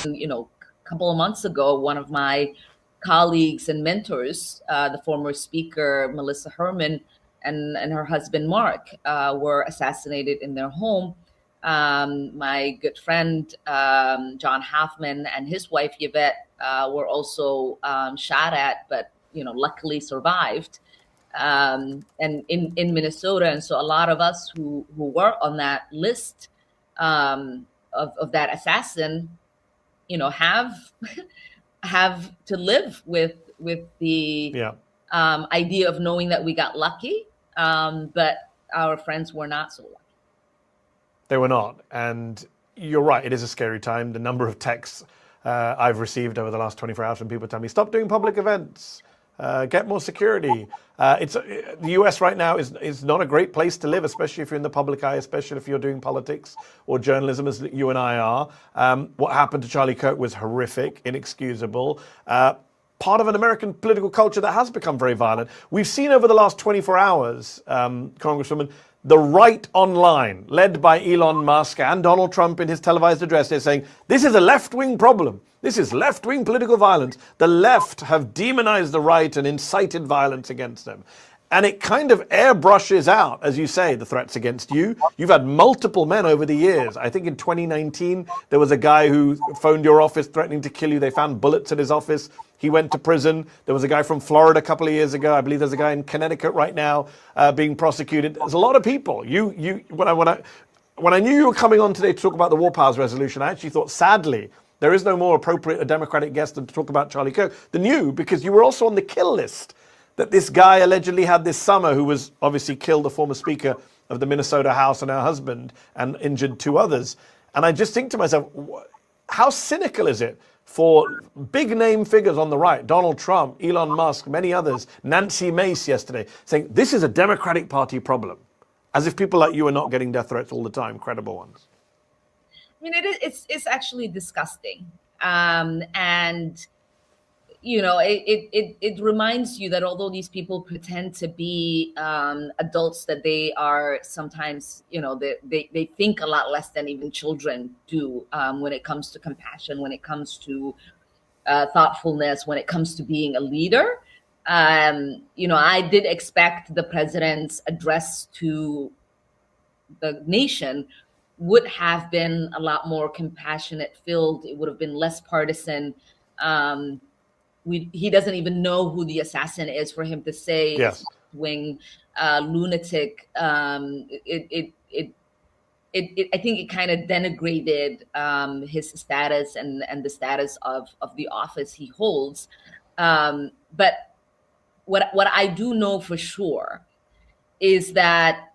A couple of months ago, one of my colleagues and mentors, the former speaker Melissa Herman and her husband Mark, were assassinated in their home. My good friend John Hoffman and his wife Yvette were also shot at, but luckily survived. And in Minnesota, and so a lot of us who were on that list of that assassin, have have to live with the idea of knowing that we got lucky, but our friends were not so lucky. They were not, and you're right. It is a scary time. The number of texts I've received over the last 24 hours from people telling me, "Stop doing public events. Get more security." The US right now is not a great place to live, especially if you're in the public eye, especially if you're doing politics or journalism, as you and I are. What happened to Charlie Kirk was horrific, inexcusable. Part of an American political culture that has become very violent. We've seen over the last 24 hours, Congresswoman, the right online, led by Elon Musk and Donald Trump in his televised address, is saying, this is a left-wing problem. This is left-wing political violence. The left have demonized the right and incited violence against them. And it kind of airbrushes out, as you say, the threats against you. You've had multiple men over the years. I think in 2019, there was a guy who phoned your office threatening to kill you. They found bullets at his office. He went to prison. There was a guy from Florida a couple of years ago. I believe there's a guy in Connecticut right now being prosecuted. There's a lot of people. When I knew you were coming on today to talk about the War Powers Resolution, I actually thought, sadly, there is no more appropriate a Democratic guest than to talk about Charlie Kirk than you, because you were also on the kill list that this guy allegedly had this summer, who was obviously killed, the former Speaker of the Minnesota House and her husband, and injured two others. And I just think to myself, how cynical is it for big name figures on the right, Donald Trump, Elon Musk, many others, Nancy Mace yesterday, saying this is a Democratic Party problem, as if people like you are not getting death threats all the time, credible ones. I mean, it's actually disgusting. And it reminds you that although these people pretend to be adults, that they are sometimes, they think a lot less than even children do when it comes to compassion, when it comes to thoughtfulness, when it comes to being a leader. I did expect the president's address to the nation would have been a lot more compassionate filled. It would have been less partisan. He doesn't even know who the assassin is for him to say yes. Wing lunatic. I think it kind of denigrated his status and the status of the office he holds. But what I do know for sure is that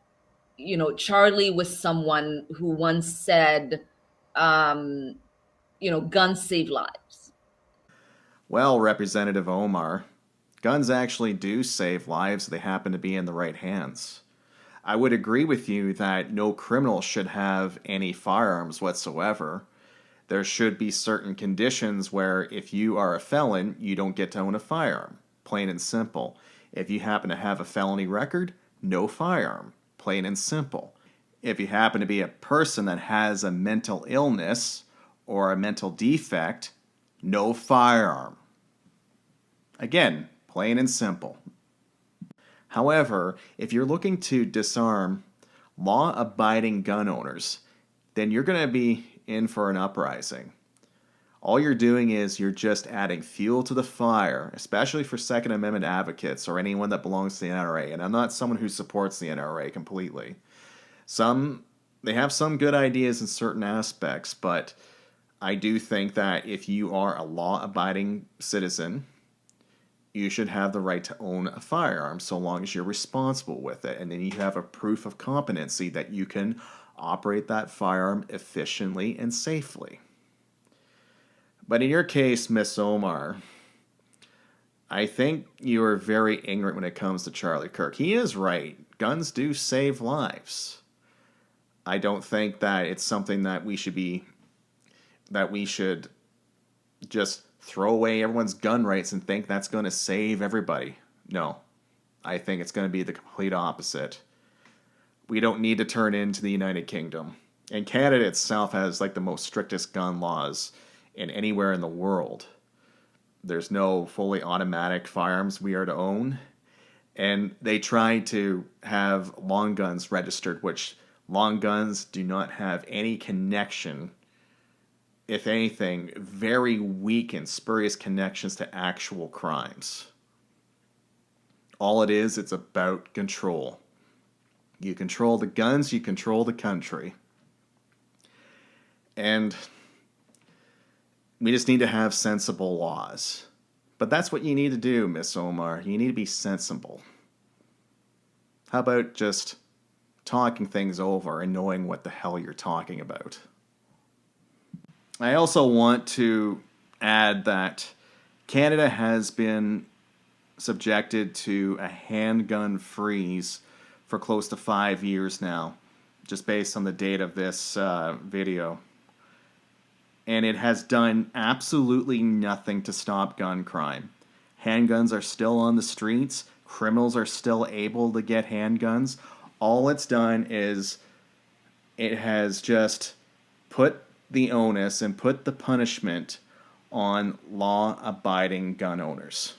Charlie was someone who once said, guns save lives. Well, Representative Omar, guns actually do save lives if they happen to be in the right hands. I would agree with you that no criminal should have any firearms whatsoever. There should be certain conditions where if you are a felon, you don't get to own a firearm. Plain and simple. If you happen to have a felony record, no firearm. Plain and simple. If you happen to be a person that has a mental illness or a mental defect, no firearm. Again, plain and simple. However, if you're looking to disarm law-abiding gun owners, then you're going to be in for an uprising. All you're doing is you're just adding fuel to the fire, especially for Second Amendment advocates or anyone that belongs to the NRA. And I'm not someone who supports the NRA completely. They have some good ideas in certain aspects, but I do think that if you are a law-abiding citizen, you should have the right to own a firearm so long as you're responsible with it. And then you have a proof of competency that you can operate that firearm efficiently and safely. But in your case, Miss Omar, I think you are very ignorant when it comes to Charlie Kirk. He is right. Guns do save lives. I don't think that it's something that we should just throw away everyone's gun rights and think that's going to save everybody. No. I think it's going to be the complete opposite. We don't need to turn into the United Kingdom. And Canada itself has like the most strictest gun laws in anywhere in the world. There's no fully automatic firearms we are to own. And they try to have long guns registered, which long guns do not have any connection, if anything, very weak and spurious connections to actual crimes. All it is, it's about control. You control the guns, you control the country. And we just need to have sensible laws. But that's what you need to do, Miss Omar. You need to be sensible. How about just talking things over and knowing what the hell you're talking about? I also want to add that Canada has been subjected to a handgun freeze for close to 5 years now, just based on the date of this video. And it has done absolutely nothing to stop gun crime. Handguns are still on the streets. Criminals are still able to get handguns. All it's done is it has just put the onus and put the punishment on law-abiding gun owners.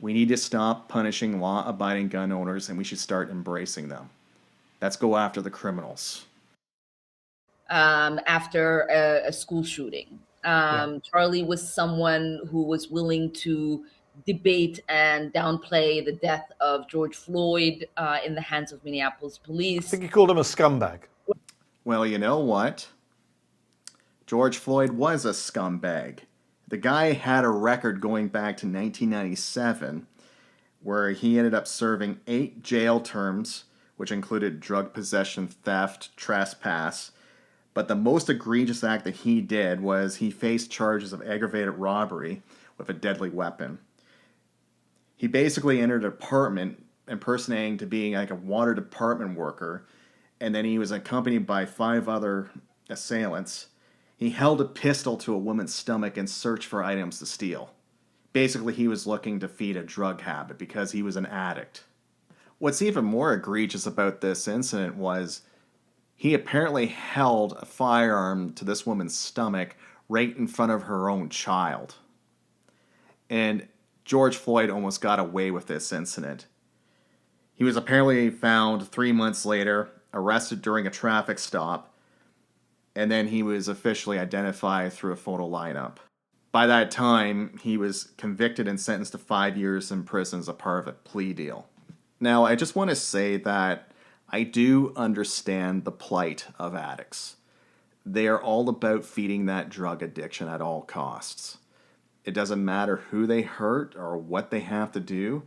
We need to stop punishing law-abiding gun owners, and we should start embracing them. Let's go after the criminals. After a school shooting. Charlie was someone who was willing to debate and downplay the death of George Floyd in the hands of Minneapolis police. I think he called him a scumbag. Well, you know what? George Floyd was a scumbag. The guy had a record going back to 1997 where he ended up serving 8 jail terms, which included drug possession, theft, trespass. But the most egregious act that he did was he faced charges of aggravated robbery with a deadly weapon. He basically entered an apartment impersonating to being like a water department worker, and then he was accompanied by 5 other assailants. He held a pistol to a woman's stomach and searched for items to steal. Basically, he was looking to feed a drug habit because he was an addict. What's even more egregious about this incident was he apparently held a firearm to this woman's stomach right in front of her own child. And George Floyd almost got away with this incident. He was apparently found 3 months later, arrested during a traffic stop, and then he was officially identified through a photo lineup. By that time, he was convicted and sentenced to 5 years in prison as a part of a plea deal. Now, I just want to say that I do understand the plight of addicts. They are all about feeding that drug addiction at all costs. It doesn't matter who they hurt or what they have to do.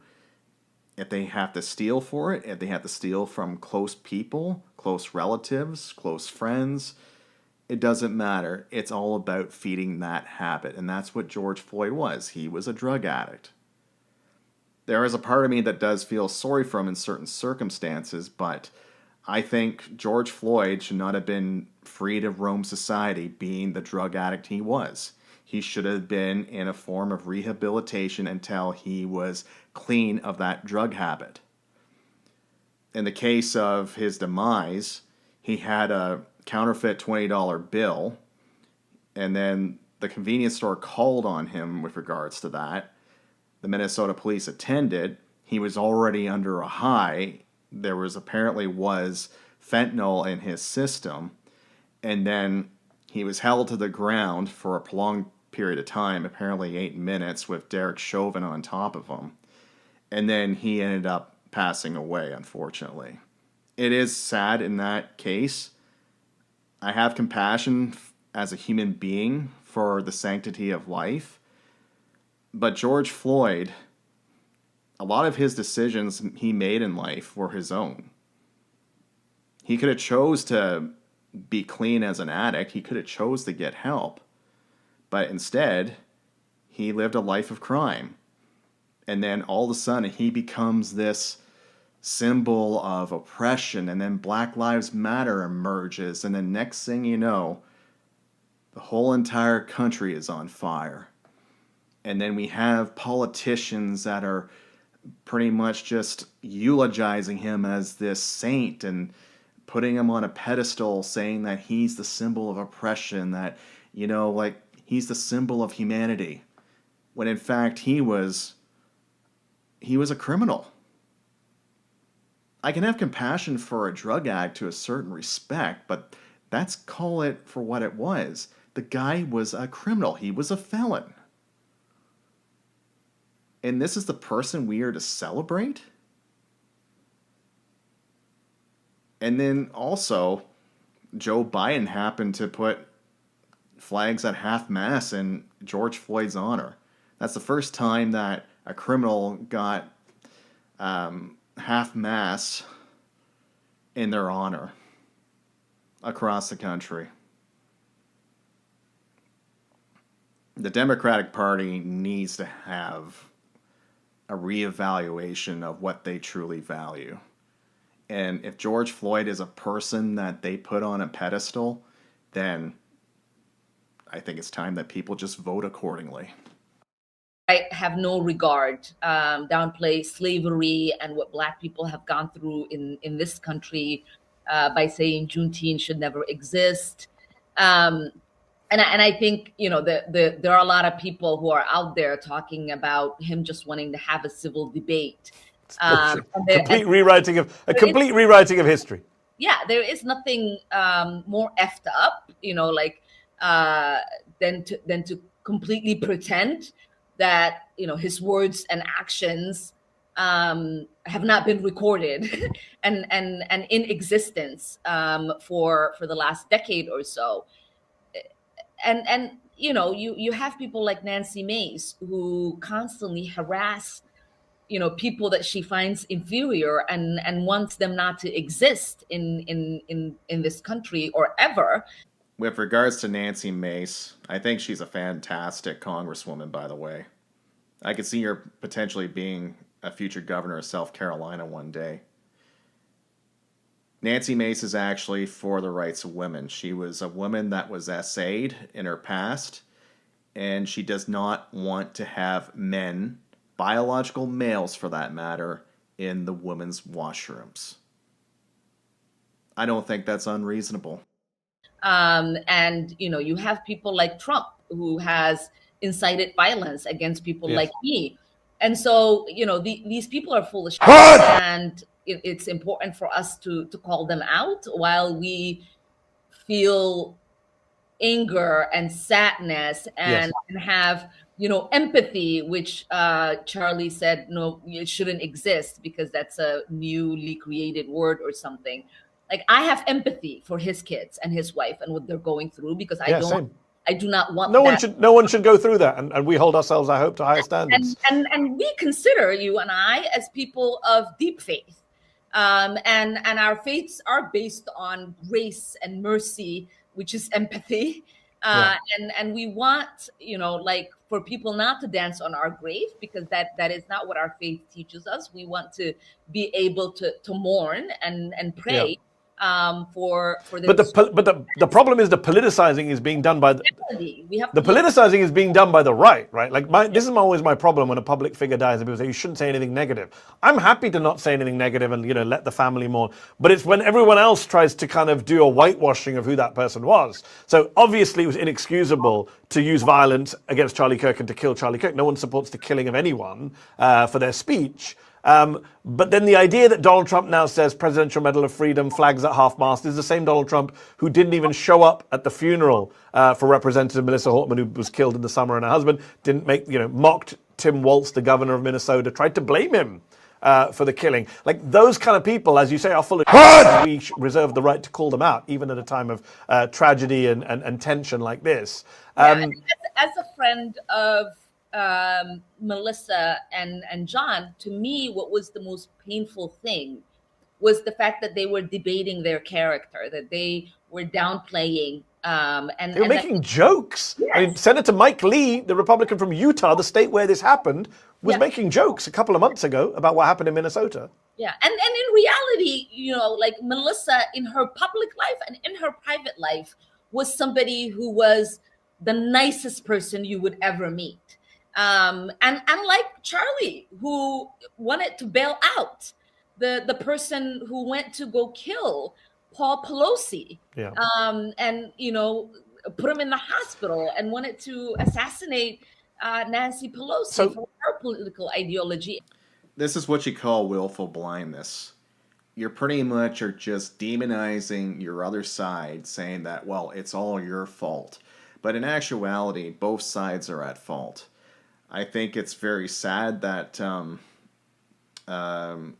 If they have to steal for it, if they have to steal from close people, close relatives, close friends, it doesn't matter. It's all about feeding that habit. And that's what George Floyd was. He was a drug addict. There is a part of me that does feel sorry for him in certain circumstances, but I think George Floyd should not have been free to roam society being the drug addict he was. He should have been in a form of rehabilitation until he was clean of that drug habit. In the case of his demise, he had a counterfeit $20 bill, and then the convenience store called on him with regards to that. The Minnesota police attended. He was already under a high. There was apparently fentanyl in his system, and then he was held to the ground for a prolonged period of time, apparently 8 minutes, with Derek Chauvin on top of him. And then he ended up passing away, unfortunately. It is sad in that case. I have compassion as a human being for the sanctity of life. But George Floyd, a lot of his decisions he made in life were his own. He could have chose to be clean as an addict. He could have chose to get help. But instead, he lived a life of crime. And then all of a sudden, he becomes this symbol of oppression, and then Black Lives Matter emerges, and then next thing you know, the whole entire country is on fire. And then we have politicians that are pretty much just eulogizing him as this saint and putting him on a pedestal, saying that he's the symbol of oppression, that, like He's the symbol of humanity. When in fact he was a criminal. I can have compassion for a drug addict to a certain respect, but let's call it for what it was. The guy was a criminal. He was a felon. And this is the person we are to celebrate? And then also, Joe Biden happened to put flags at half-mast in George Floyd's honor. That's the first time that a criminal got half-mast in their honor across the country. The Democratic Party needs to have a reevaluation of what they truly value. And if George Floyd is a person that they put on a pedestal, then I think it's time that people just vote accordingly. I have no regard, downplay slavery and what Black people have gone through in this country by saying Juneteenth should never exist. And I think, you know, there are a lot of people who are out there talking about him just wanting to have a civil debate. Complete rewriting of history. Yeah, there is nothing more effed up, you know, like than to completely pretend that, you know, his words and actions have not been recorded and in existence for the last decade or so. And you know, you have people like Nancy Mace who constantly harass, you know, people that she finds inferior and wants them not to exist in this country or ever. With regards to Nancy Mace, I think she's a fantastic congresswoman, by the way. I could see her potentially being a future governor of South Carolina one day. Nancy Mace is actually for the rights of women. She was a woman that was essayed in her past, and she does not want to have men, biological males for that matter, in the women's washrooms. I don't think that's unreasonable. And, you know, you have people like Trump who has incited violence against people like me. And so, you know, these people are full of shit, and it's important for us to call them out while we feel anger and sadness and have, you know, empathy, which Charlie said, no, it shouldn't exist because that's a newly created word or something. Like, I have empathy for his kids and his wife and what they're going through because I do not want that. No one should go through that, and we hold ourselves, I hope, to higher standards. And we consider you and I as people of deep faith, and our faiths are based on grace and mercy, which is empathy, and we want, you know, like, for people not to dance on our grave because that is not what our faith teaches us. We want to be able to mourn and pray. Yeah. For but the problem is the politicizing is being done by politicizing is being done by the right. Like this is always my problem when a public figure dies and people say you shouldn't say anything negative. I'm happy to not say anything negative and, you know, let the family mourn. But it's when everyone else tries to kind of do a whitewashing of who that person was. So obviously it was inexcusable to use violence against Charlie Kirk and to kill Charlie Kirk. No one supports the killing of anyone for their speech. But then the idea that Donald Trump now says Presidential Medal of Freedom, flags at half-mast, is the same Donald Trump who didn't even show up at the funeral for Representative Melissa Hortman, who was killed in the summer, and her husband mocked Tim Walz, the governor of Minnesota, tried to blame him for the killing. Like, those kind of people, as you say, are full of we reserve the right to call them out, even at a time of tragedy and tension like this. As a friend of Melissa and John, to me, what was the most painful thing was the fact that they were debating their character, that they were downplaying. And they were making jokes. Yes. I mean, Senator Mike Lee, the Republican from Utah, the state where this happened, was making jokes a couple of months ago about what happened in Minnesota. Yeah, and in reality, you know, like, Melissa in her public life and in her private life was somebody who was the nicest person you would ever meet. And unlike Charlie, who wanted to bail out the person who went to go kill Paul Pelosi. Yeah. And, you know, put him in the hospital and wanted to assassinate Nancy Pelosi for her political ideology. This is what you call willful blindness. You're pretty much are just demonizing your other side, saying that, well, it's all your fault. But in actuality, both sides are at fault. I think it's very sad that the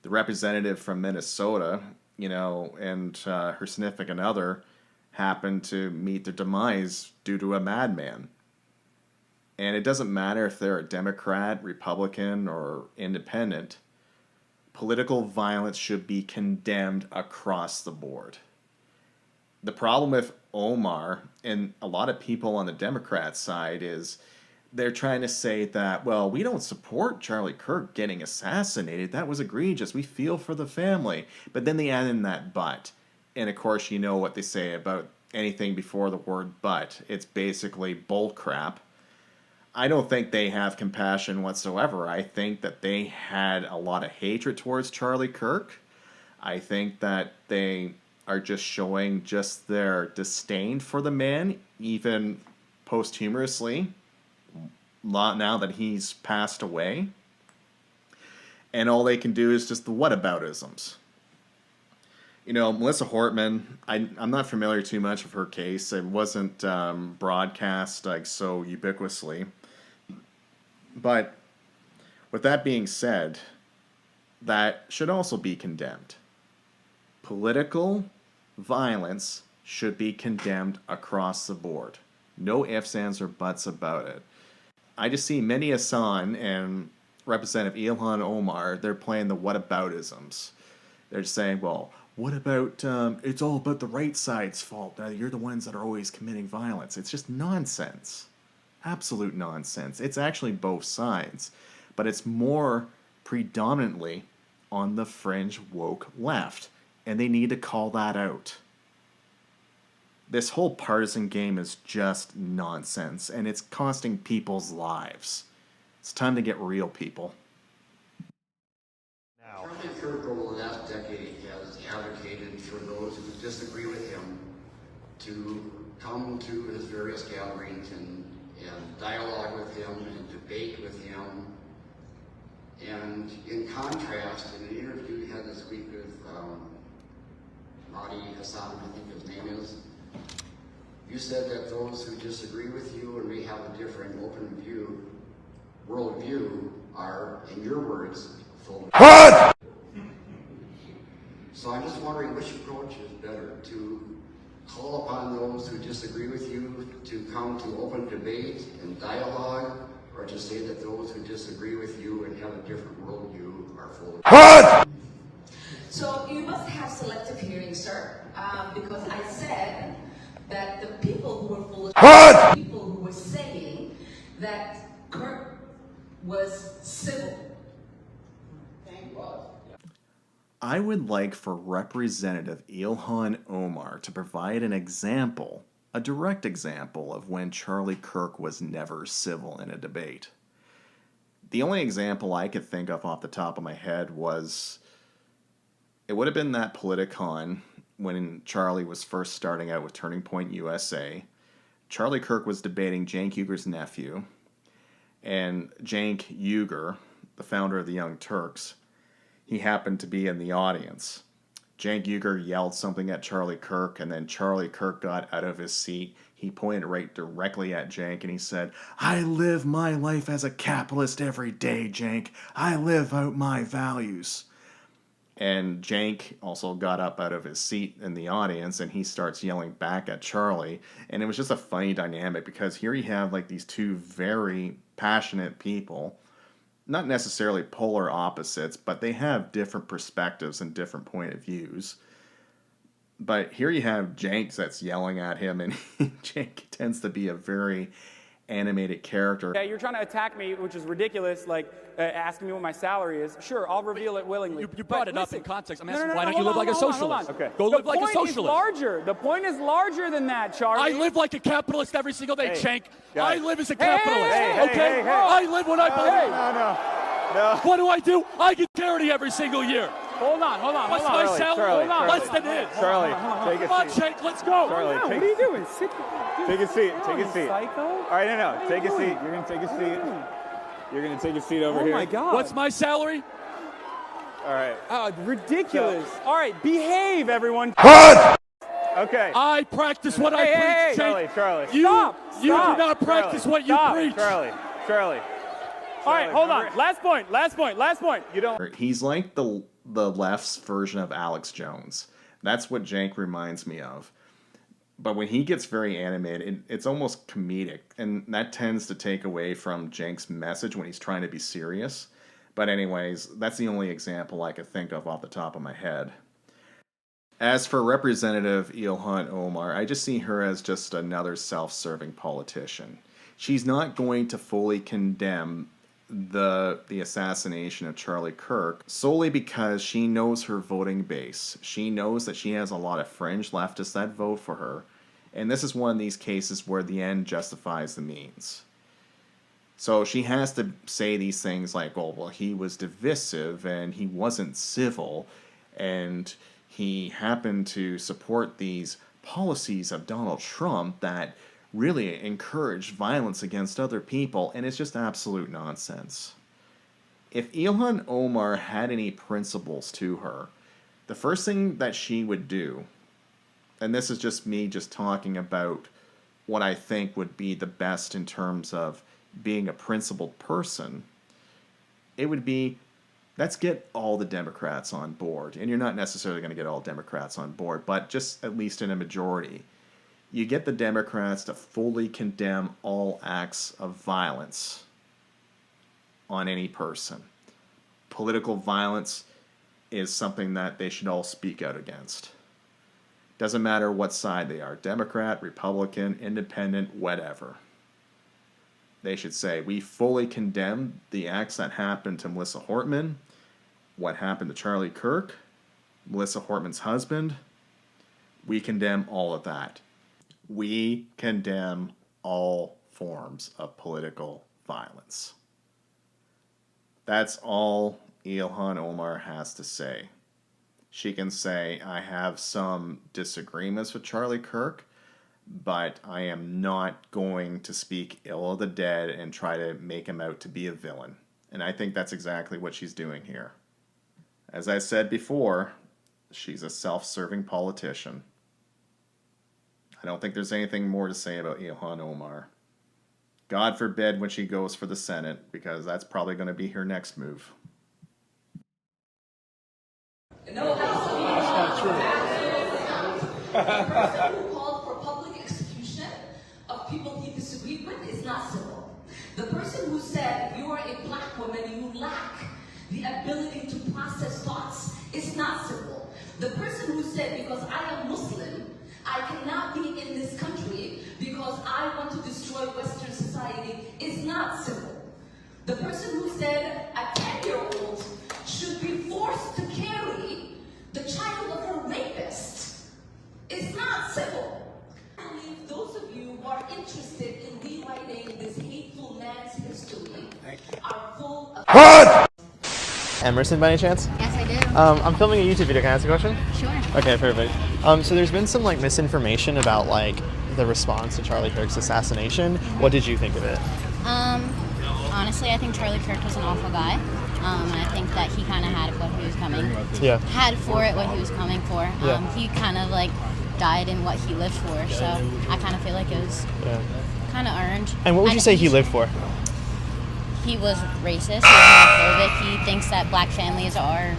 representative from Minnesota, and her significant other happened to meet their demise due to a madman. And it doesn't matter if they're a Democrat, Republican, or independent. Political violence should be condemned across the board. The problem with Omar and a lot of people on the Democrat side is they're trying to say that, well, we don't support Charlie Kirk getting assassinated. That was egregious. We feel for the family. But then they add in that but. And of course, you know what they say about anything before the word but. It's basically bull crap. I don't think they have compassion whatsoever. I think that they had a lot of hatred towards Charlie Kirk. I think that they are just showing just their disdain for the man, even posthumously, now that he's passed away. And all they can do is just the whataboutisms. Melissa Hortman, I'm not familiar too much of her case. It wasn't broadcast so ubiquitously. But with that being said, that should also be condemned. Political violence should be condemned across the board. No ifs, ands, or buts about it. I just see Mehdi Hassan and Representative Ilhan Omar, they're playing the whataboutisms. They're just saying, well, what about, it's all about the right side's fault. You're the ones that are always committing violence. It's just nonsense. Absolute nonsense. It's actually both sides, but it's more predominantly on the fringe woke left, and they need to call that out. This whole partisan game is just nonsense, and it's costing people's lives. It's time to get real, people. Charlie Kirk over the last decade has advocated for those who disagree with him to come to his various gatherings and dialogue with him and debate with him. And in contrast, in an interview he had this week with Mehdi Hassan, I think his name is, you said that those who disagree with you and may have a different worldview are, in your words, full of So I'm just wondering which approach is better, to call upon those who disagree with you to come to open debate and dialogue, or to say that those who disagree with you and have a different worldview are full of So you must have selective hearing, sir, because I said that the people who were full of people who were saying that Kirk was civil. Thank God. I would like for Representative Ilhan Omar to provide an example, a direct example of when Charlie Kirk was never civil in a debate. The only example I could think of off the top of my head was, it would have been that Politicon when Charlie was first starting out with Turning Point USA. Charlie Kirk was debating Cenk Uyghur's nephew, and Cenk Uyghur, the founder of the Young Turks, he happened to be in the audience. Cenk Uyghur yelled something at Charlie Kirk, and then Charlie Kirk got out of his seat. He pointed right directly at Cenk, and he said, "I live my life as a capitalist every day, Cenk. I live out my values." And Cenk also got up out of his seat in the audience, and he starts yelling back at Charlie. And it was just a funny dynamic, because here you have like these two very passionate people, not necessarily polar opposites, but they have different perspectives and different point of views. But here you have Cenk that's yelling at him, and Cenk tends to be a very animated character. Yeah, you're trying to attack me, which is ridiculous, like asking me what my salary is. Sure, I'll reveal it willingly. You brought it up in context. I'm asking, why don't you live like a socialist? Okay. Go live like a socialist. The point is larger. The point is larger than that, Charlie. I live like a capitalist every single day, Cenk. I live as a Hey, capitalist, okay? I live when I believe. No. What do? I get charity every single year. What's my Charlie, salary? Hold on. Less than it. Charlie, take a seat. Come on, Jake, let's go. Charlie, what are you doing? Take a seat. Take a seat. Psycho? All right, no. Take a seat. You're gonna take a seat. You're gonna take a seat over here. Oh my God. What's my salary? All right. Ridiculous. All right, behave, everyone. Okay. I practice what I preach, Jake. Charlie. You do Stop. not practice what you preach. Charlie. All right, hold on. Last point. You don't. He's like the left's version of Alex Jones. That's what Jank reminds me of. But when he gets very animated, it's almost comedic, and that tends to take away from Jank's message when he's trying to be serious. But anyways, that's the only example I could think of off the top of my head. As for Representative Ilhan Omar, I just see her as just another self-serving politician. She's not going to fully condemn the assassination of Charlie Kirk solely because she knows her voting base. She knows that she has a lot of fringe leftists that vote for her, and this is one of these cases where the end justifies the means. So she has to say these things like, well, he was divisive and he wasn't civil, and he happened to support these policies of Donald Trump that really encourage violence against other people, and it's just absolute nonsense. If Ilhan Omar had any principles to her, the first thing that she would do, and this is just me just talking about what I think would be the best in terms of being a principled person, it would be, let's get all the Democrats on board. And you're not necessarily going to get all Democrats on board, but just at least in a majority. You get the Democrats to fully condemn all acts of violence on any person. Political violence is something that they should all speak out against. Doesn't matter what side they are, Democrat, Republican, Independent, whatever. They should say, we fully condemn the acts that happened to Melissa Hortman, what happened to Charlie Kirk, Melissa Hortman's husband. We condemn all of that. We condemn all forms of political violence. That's all Ilhan Omar has to say. She can say, I have some disagreements with Charlie Kirk, but I am not going to speak ill of the dead and try to make him out to be a villain. And I think that's exactly what she's doing here. As I said before, she's a self-serving politician. I don't think there's anything more to say about Ilhan Omar. God forbid when she goes for the Senate, because that's probably going to be her next move. No, that's not true. The person who called for public execution of people he disagreed with is not civil. The person who said if you are a black woman, you lack the ability to process thoughts is not civil. The person who said because I am Muslim, I cannot be in this country because I want to destroy Western society is not civil. The person who said a 10-year-old should be forced to carry the child of her rapist is not civil. I believe those of you who are interested in rewriting this hateful man's history are full of... Emerson by any chance? Yes, I do. I'm filming a YouTube video. Can I ask a question? Sure. Okay, perfect. So there's been some misinformation about the response to Charlie Kirk's assassination. What did you think of it? Honestly, I think Charlie Kirk was an awful guy. And I think that he kind of had what he was coming. Yeah. Had for it what he was coming for. He kind of died in what he lived for. So I kind of feel like it was kind of earned. And what would you say he lived for? He was racist. He was homophobic. He thinks that black families are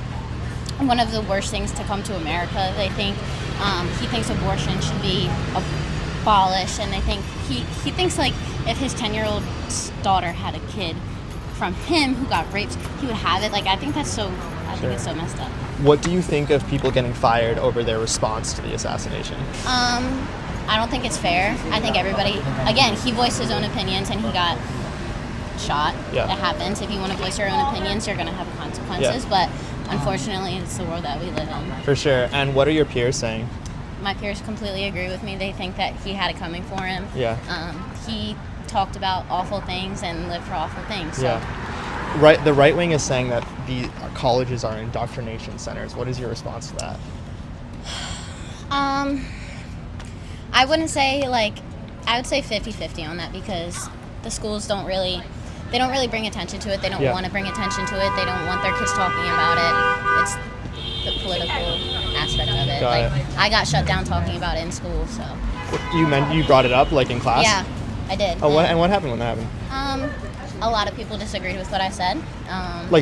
one of the worst things to come to America. They think he thinks abortion should be abolished, and they think he thinks if his 10-year-old daughter had a kid from him who got raped, he would have it. I think that's so. I think it's so messed up. What do you think of people getting fired over their response to the assassination? I don't think it's fair. I think everybody. Again, he voiced his own opinions, and he got shot. Yeah. It happens. If you want to voice your own opinions, you're going to have consequences. Yeah. But unfortunately, it's the world that we live in. For sure. And what are your peers saying? My peers completely agree with me. They think that he had it coming for him. Yeah. He talked about awful things and lived for awful things. So. Yeah. the right wing is saying that the colleges are indoctrination centers. What is your response to that? I wouldn't say I would say 50-50 on that, because the schools don't really bring attention to it. They don't want to bring attention to it. They don't want their kids talking about it. It's the political aspect of it. I got shut down talking about it in school. So You brought it up in class? Yeah, I did. Oh, what happened when that happened? A lot of people disagreed with what I said.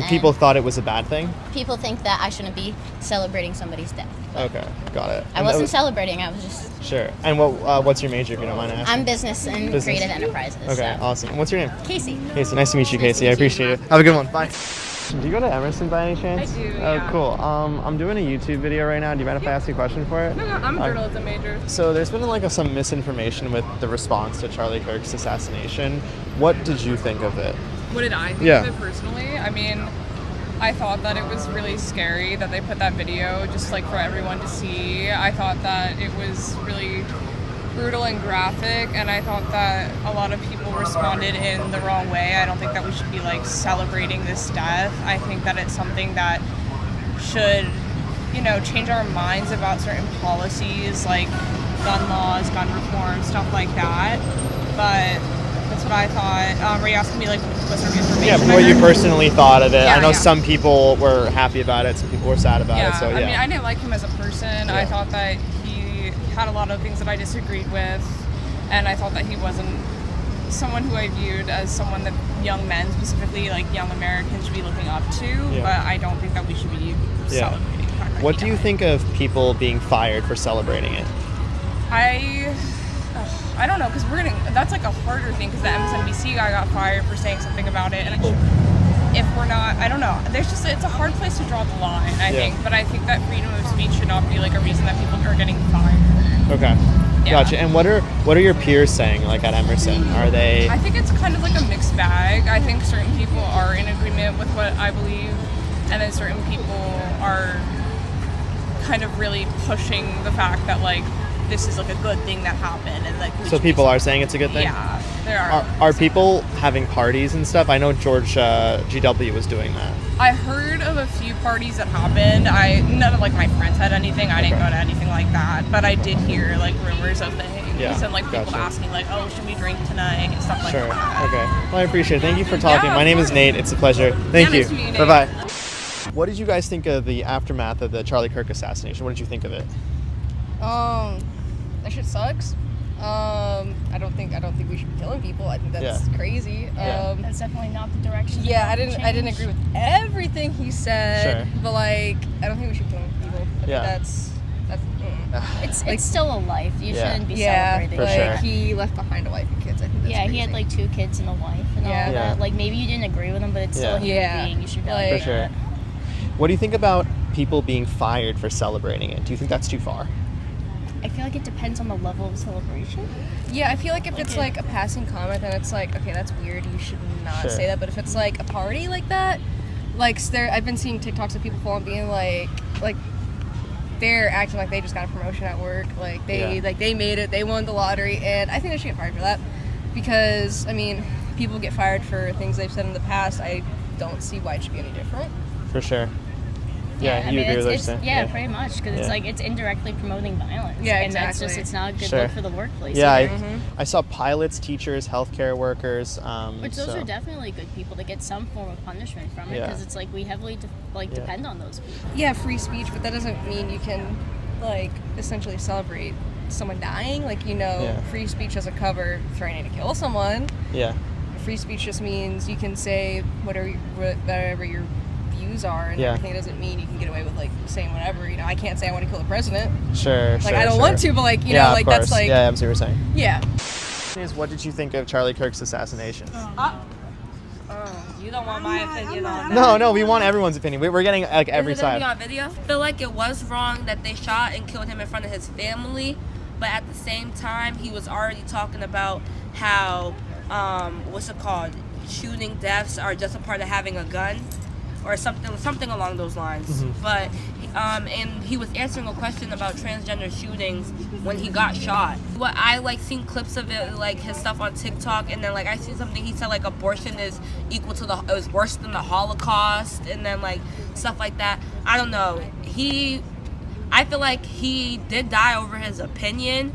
People thought it was a bad thing? People think that I shouldn't be celebrating somebody's death. Okay, got it. I wasn't celebrating. I was just... Sure. And what's your major, if you don't mind asking? I'm business and creative enterprises. Okay, awesome. And what's your name? Casey. Casey, nice to meet you, Casey. I appreciate it. Have a good one. Bye. Do you go to Emerson by any chance? I do, Oh, yeah. cool. I'm doing a YouTube video right now. Do you mind if I ask you a question for it? No, I'm a journalism major. So there's been some misinformation with the response to Charlie Kirk's assassination. What did you think of it? What did I think of it personally? I mean, I thought that it was really scary that they put that video just for everyone to see. I thought that it was really brutal and graphic, and I thought that a lot of people responded in the wrong way. I don't think that we should be celebrating this death. I think that it's something that should, change our minds about certain policies like gun laws, gun reform, stuff like that. But that's what I thought. Were you asking me what sort of information? Yeah, what you personally thought of it. Yeah, I know some people were happy about it, some people were sad about it. So I mean, I didn't like him as a person. I thought that he had a lot of things that I disagreed with, and I thought that he wasn't someone who I viewed as someone that young men, specifically young Americans, should be looking up to. Yeah. But I don't think that we should be celebrating. What do you think of people being fired for celebrating it? I don't know, because that's a harder thing, because the MSNBC guy got fired for saying something about it, and if we're not, I don't know, it's a hard place to draw the line, I think, but I think that freedom of speech should not be a reason that people are getting fired. Okay. Yeah. Gotcha. And what are your peers saying at Emerson? Are they... I think it's kind of a mixed bag. I think certain people are in agreement with what I believe, and then certain people are kind of really pushing the fact that this is a good thing that happened, and so people are saying it's a good thing? Yeah, there are. Are people having parties and stuff? I know George GW was doing that. I heard of a few parties that happened. None of my friends had anything. I didn't go to anything like that, but I did hear rumors of things, and people asking oh, should we drink tonight and stuff like that. Okay. Well, I appreciate it. Thank you for talking. My name is Nate. It's a pleasure. Thank you. Nice to meet you, Bye bye. What did you guys think of the aftermath of the Charlie Kirk assassination? What did you think of it? That shit sucks. I don't think we should be killing people. I think that's crazy. That's definitely not the direction. Yeah, I didn't agree with everything he said, but I don't think we should kill people. That's it's still a life. You shouldn't be celebrating. For sure. He left behind a wife and kids. I think that's crazy. He had 2 kids and a wife and all that. Maybe you didn't agree with him, but it's still a human being. You should for sure. What do you think about people being fired for celebrating it? Do you think that's too far? I feel it depends on the level of celebration. Yeah, I feel if it's a passing comment, then it's okay, that's weird. You should not say that. But if it's a party like that, I've been seeing TikToks of people falling, being they're acting like they just got a promotion at work, they made it, they won the lottery, and I think they should get fired for that, because people get fired for things they've said in the past. I don't see why it should be any different. For sure. Yeah, you agree with what you're saying? Yeah, pretty much, because it's indirectly promoting violence. Yeah, and exactly. it's not a good look for the workplace. Yeah, I saw pilots, teachers, healthcare workers. Which those are definitely good people to get some form of punishment from it, because it's we heavily depend on those people. Yeah, free speech, but that doesn't mean you can essentially celebrate someone dying. Free speech doesn't cover threatening to kill someone. Yeah. Free speech just means you can say whatever your views are and everything. It doesn't mean you can get away with saying whatever. I can't say I want to kill the president. Sure. I don't want to, but that's yeah, I'm see what you're saying. Yeah. What did you think of Charlie Kirk's assassination? You don't want my opinion on that. No, we want everyone's opinion. We're getting every side. On video? I feel it was wrong that they shot and killed him in front of his family, but at the same time, he was already talking about how, shooting deaths are just a part of having a gun. or something along those lines. But and he was answering a question about transgender shootings when he got shot. What I like seen clips of it, like his stuff on TikTok, and then like I seen something he said like abortion is worse than the Holocaust, and then like stuff like that. I don't know. I feel like he did die over his opinion,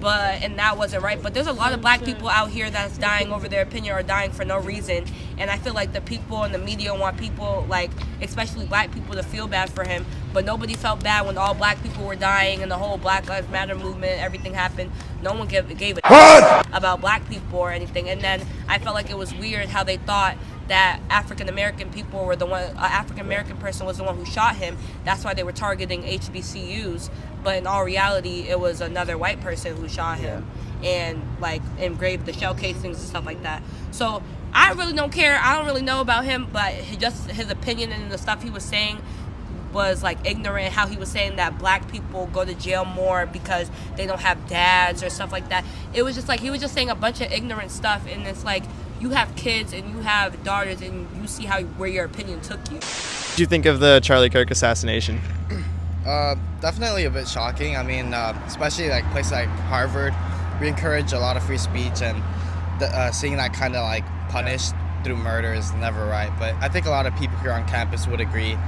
and that wasn't right. But there's a lot of black people out here that's dying over their opinion or dying for no reason. And I feel like the people in the media want people, like especially black people, to feel bad for him. But nobody felt bad when all black people were dying and the whole Black Lives Matter movement, everything happened. No one gave a about black people or anything. And then I felt like it was weird how they thought that African American people were the one, African American person was the one who shot him. That's why they were targeting HBCUs. But in all reality, it was another white person who shot him and like engraved the shell casings and stuff like that. So I really don't care. I don't really know about him, but his opinion and the stuff he was saying was like ignorant. How he was saying that black people go to jail more because they don't have dads or stuff like that. It was just like he was just saying a bunch of ignorant stuff, and it's like you have kids and you have daughters and you see where your opinion took you. What do you think of the Charlie Kirk assassination? Definitely a bit shocking. I mean, especially like places like Harvard, we encourage a lot of free speech, and seeing that kind of like punished through murder is never right. But I think a lot of people here on campus would agree,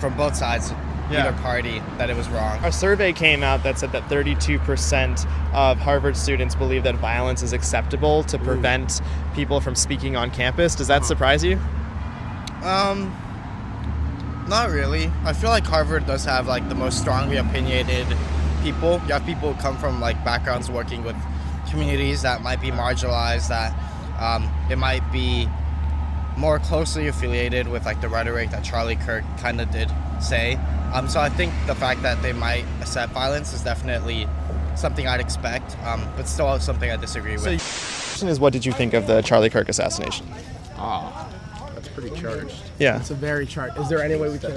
from both sides, either party, that it was wrong. A survey came out that said that 32% of Harvard students believe that violence is acceptable to prevent people from speaking on campus. Does that surprise you? Not really. I feel like Harvard does have like the most strongly opinionated people. You have people who come from like backgrounds working with communities that might be marginalized, that it might be more closely affiliated with like the rhetoric that Charlie Kirk kind of did say. So I think the fact that they might accept violence is definitely something I'd expect, but still something I disagree with. So the question is, what did you think of the Charlie Kirk assassination? That's pretty charged. Yeah. It's a very charged. Is there any way we can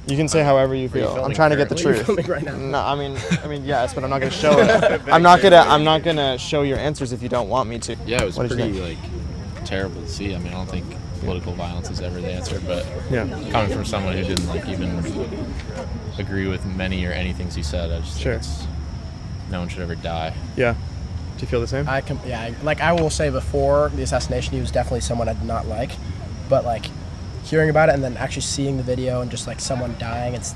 You can say however you feel. I'm trying to get the truth. Are you filming right now? No, I mean yes, but I'm not going to show it. I'm not going to show your answers if you don't want me to. Yeah, it was pretty like terrible to see. I mean, I don't think political violence is ever the answer, but coming from someone who didn't like even agree with many or anything he said, I just think no one should ever die. Yeah. Do you feel the same? I will say before the assassination, he was definitely someone I did not like, but like hearing about it and then actually seeing the video and just like someone dying, it's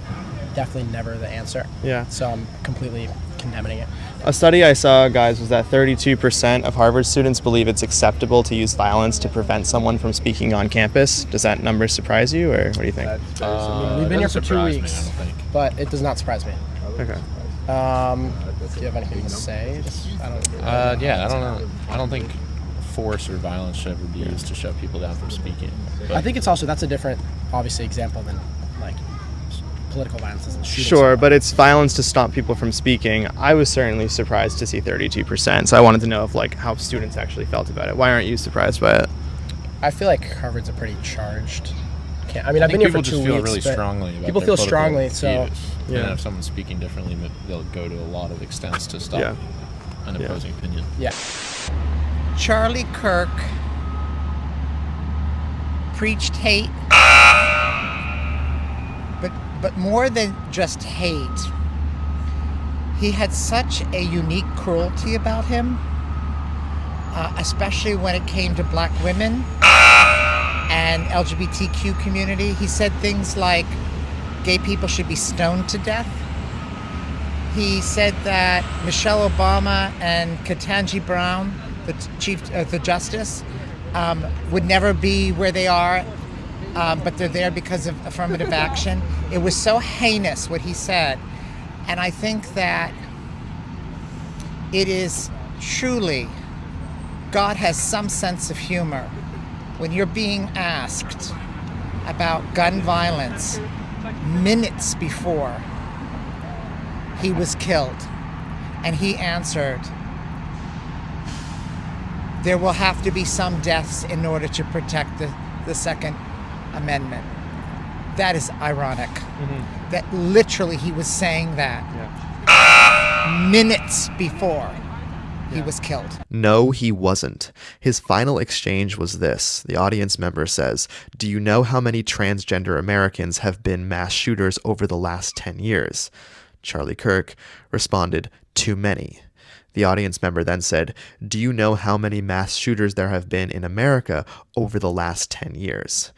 definitely never the answer. Yeah. So I'm completely condemning it. A study I saw, guys, was that 32% of Harvard students believe it's acceptable to use violence to prevent someone from speaking on campus. Does that number surprise you, or what do you think? We've been here for 2 weeks, but it does not surprise me. Okay. Do you have anything to say? I don't know. I don't think force or violence should ever be used to shut people down from speaking. But I think that's a different, obviously, example than like political violence. Sure, but it's violence to stop people from speaking. I was certainly surprised to see 32%, so I wanted to know how students actually felt about it. Why aren't you surprised by it? I feel like Harvard's a pretty charged. I've been here for 2 weeks. People just feel really strongly about people feel strongly, so and if someone's speaking differently, they'll go to a lot of extents to stop an opposing opinion. Yeah. Charlie Kirk preached hate, but more than just hate, he had such a unique cruelty about him, especially when it came to black women and LGBTQ community. He said things like gay people should be stoned to death. He said that Michelle Obama and Ketanji Brown, the justice, would never be where they are, but they're there because of affirmative action. It was so heinous what he said. And I think that it is truly, God has some sense of humor. When you're being asked about gun violence minutes before he was killed, and he answered, there will have to be some deaths in order to protect the Second Amendment. That is ironic. Mm-hmm. That literally he was saying that minutes before he was killed. No, he wasn't. His final exchange was this. The audience member says, "Do you know how many transgender Americans have been mass shooters over the last 10 years?" Charlie Kirk responded, "Too many." The audience member then said, "Do you know how many mass shooters there have been in America over the last 10 years?"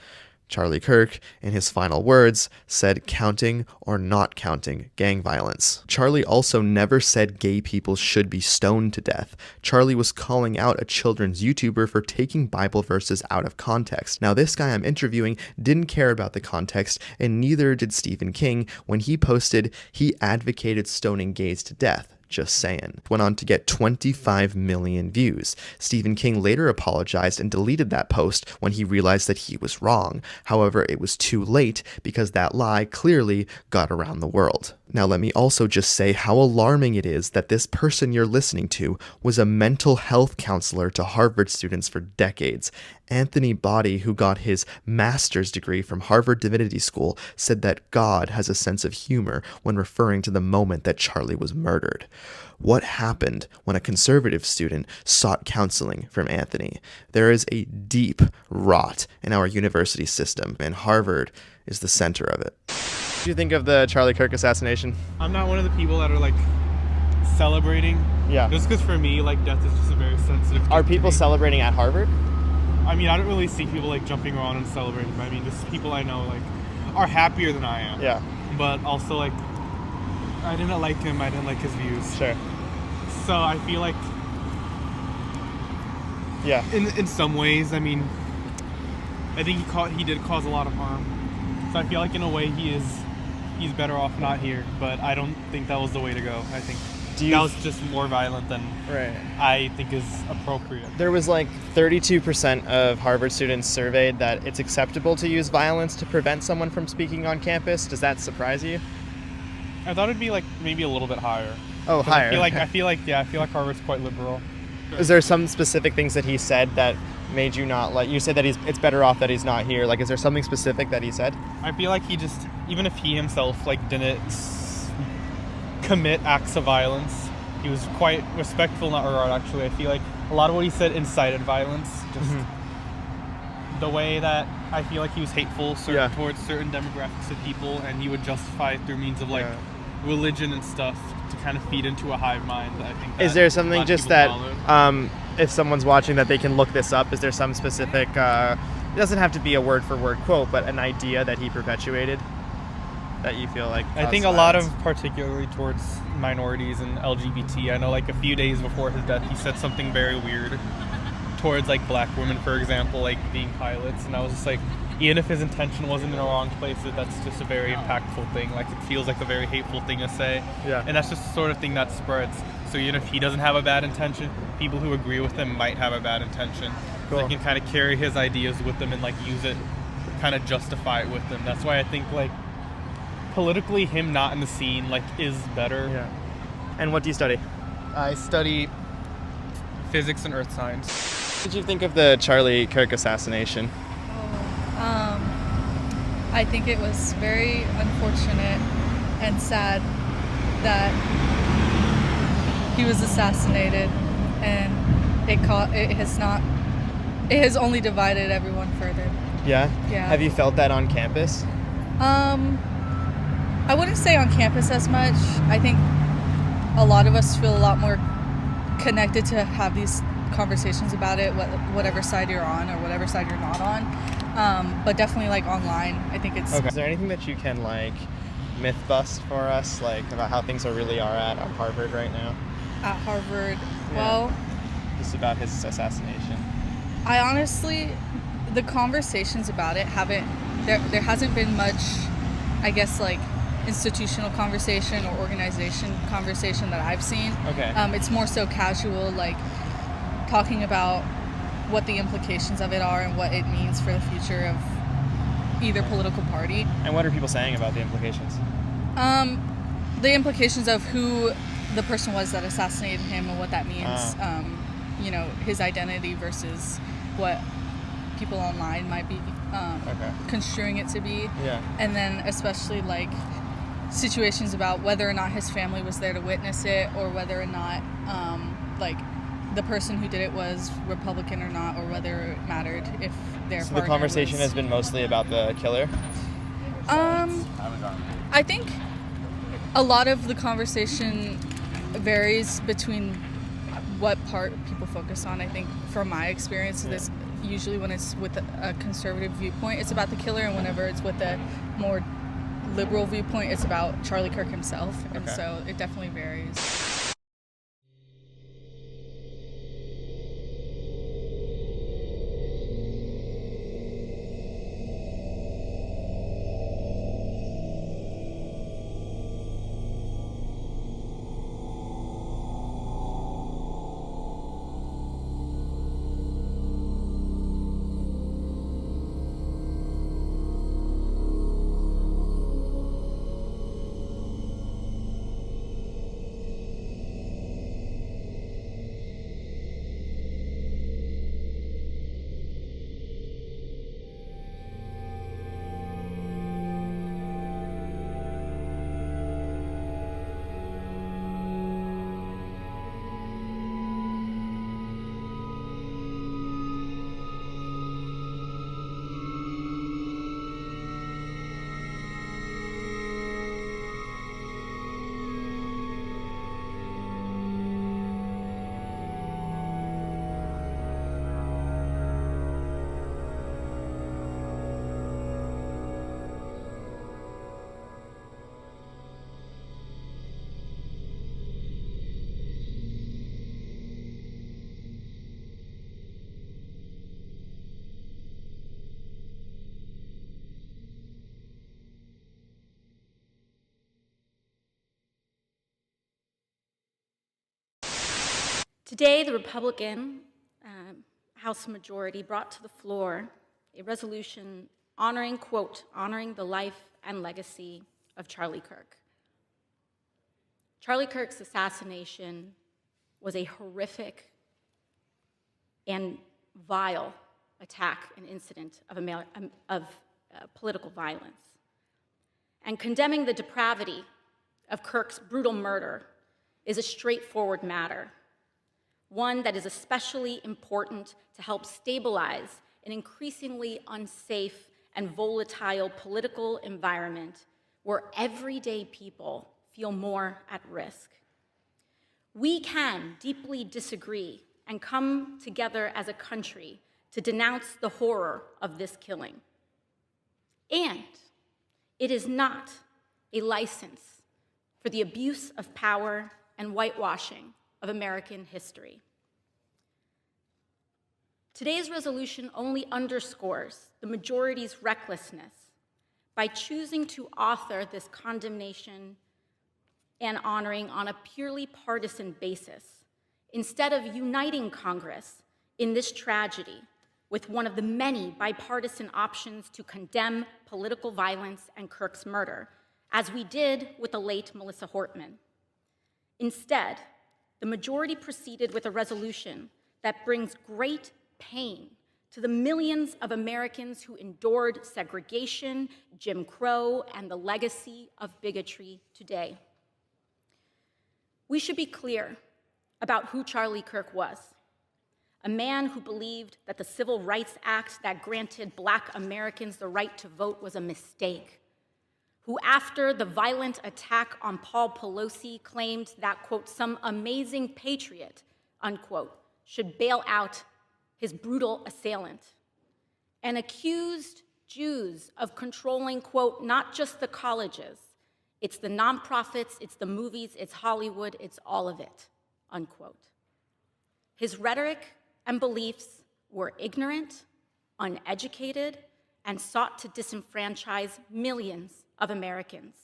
Charlie Kirk, in his final words, said counting or not counting gang violence. Charlie also never said gay people should be stoned to death. Charlie was calling out a children's YouTuber for taking Bible verses out of context. Now, this guy I'm interviewing didn't care about the context, and neither did Stephen King when he posted he advocated stoning gays to death. Just saying. Went on to get 25 million views. Stephen King later apologized and deleted that post when he realized that he was wrong. However, it was too late because that lie clearly got around the world. Now, let me also just say how alarming it is that this person you're listening to was a mental health counselor to Harvard students for decades. Anthony Body, who got his master's degree from Harvard Divinity School, said that God has a sense of humor when referring to the moment that Charlie was murdered. What happened when a conservative student sought counseling from Anthony? There is a deep rot in our university system, and Harvard is the center of it. What do you think of the Charlie Kirk assassination? I'm not one of the people that are like celebrating. Yeah. Just because for me, like, death is just a very sensitive thing. Are people celebrating at Harvard? I mean, I don't really see people like jumping around and celebrating. I mean, just people I know like are happier than I am. Yeah. But also like, I didn't like him. I didn't like his views. Sure. So I feel like, yeah. In some ways, I mean, I think he did cause a lot of harm. So I feel like in a way he's better off not here. But I don't think that was the way to go. I think that was just more violent than I think is appropriate. There was like 32% of Harvard students surveyed that it's acceptable to use violence to prevent someone from speaking on campus. Does that surprise you? I thought it'd be like maybe a little bit higher. Oh, higher. I feel like Harvard's quite liberal. Is there some specific things that he said that made you not like? You said that it's better off that he's not here. Like, is there something specific that he said? I feel like he just, even if he himself like didn't commit acts of violence, he was quite respectful in that regard. Actually, I feel like a lot of what he said incited violence. Just the way that I feel like he was hateful towards certain demographics of people, and he would justify it through means of like religion and stuff to kind of feed into a hive mind. I think. Is there something just that if someone's watching that they can look this up? Is there some specific? It doesn't have to be a word for word quote, but an idea that he perpetuated that you feel like? I think a lot of, particularly towards minorities and LGBT. I know like a few days before his death, he said something very weird towards like black women, for example, like being pilots, and I was just like, even if his intention wasn't in the wrong place, that's just a very impactful thing. Like, it feels like a very hateful thing to say. Yeah. And that's just the sort of thing that spreads. So even if he doesn't have a bad intention, people who agree with him might have a bad intention. Cool. So they can kind of carry his ideas with them and like use it, kind of justify it with them. That's why I think like politically him not in the scene like is better. Yeah. And what do you study? I study physics and earth science. What did you think of the Charlie Kirk assassination? I think it was very unfortunate and sad that he was assassinated, and it has only divided everyone further. Yeah? Yeah. Have you felt that on campus? I wouldn't say on campus as much. I think a lot of us feel a lot more connected to have these conversations about it, whatever side you're on or whatever side you're not on. But definitely like online, I think it's... Okay. Is there anything that you can like myth bust for us, like about how things really are at Harvard right now? At Harvard, well... Just about his assassination. I honestly, the conversations about it there hasn't been much, I guess, like institutional conversation or organization conversation that I've seen. Okay. It's more so casual, like talking about what the implications of it are and what it means for the future of either political party. And what are people saying about the implications? The implications of who the person was that assassinated him and what that means. You know, his identity versus what people online might be construing it to be. Yeah. And then especially like situations about whether or not his family was there to witness it, or whether or not like the person who did it was Republican or not, or whether it mattered if their So partner the conversation was... has been mostly about the killer? I think a lot of the conversation varies between what part people focus on. I think from my experience, this usually when it's with a conservative viewpoint, it's about the killer, and whenever it's with a more liberal viewpoint, it's about Charlie Kirk himself, and so it definitely varies. Today, the Republican House majority brought to the floor a resolution honoring, quote, honoring the life and legacy of Charlie Kirk. Charlie Kirk's assassination was a horrific and vile attack and incident of political violence. And condemning the depravity of Kirk's brutal murder is a straightforward matter, one that is especially important to help stabilize an increasingly unsafe and volatile political environment where everyday people feel more at risk. We can deeply disagree and come together as a country to denounce the horror of this killing. And it is not a license for the abuse of power and whitewashing of American history. Today's resolution only underscores the majority's recklessness by choosing to author this condemnation and honoring on a purely partisan basis, instead of uniting Congress in this tragedy with one of the many bipartisan options to condemn political violence and Kirk's murder, as we did with the late Melissa Hortman. Instead, the majority proceeded with a resolution that brings great pain to the millions of Americans who endured segregation, Jim Crow, and the legacy of bigotry today. We should be clear about who Charlie Kirk was. A man who believed that the Civil Rights Act that granted Black Americans the right to vote was a mistake, who after the violent attack on Paul Pelosi claimed that, quote, some amazing patriot, unquote, should bail out his brutal assailant, and accused Jews of controlling, quote, not just the colleges, it's the nonprofits, it's the movies, it's Hollywood, it's all of it, unquote. His rhetoric and beliefs were ignorant, uneducated, and sought to disenfranchise millions of Americans,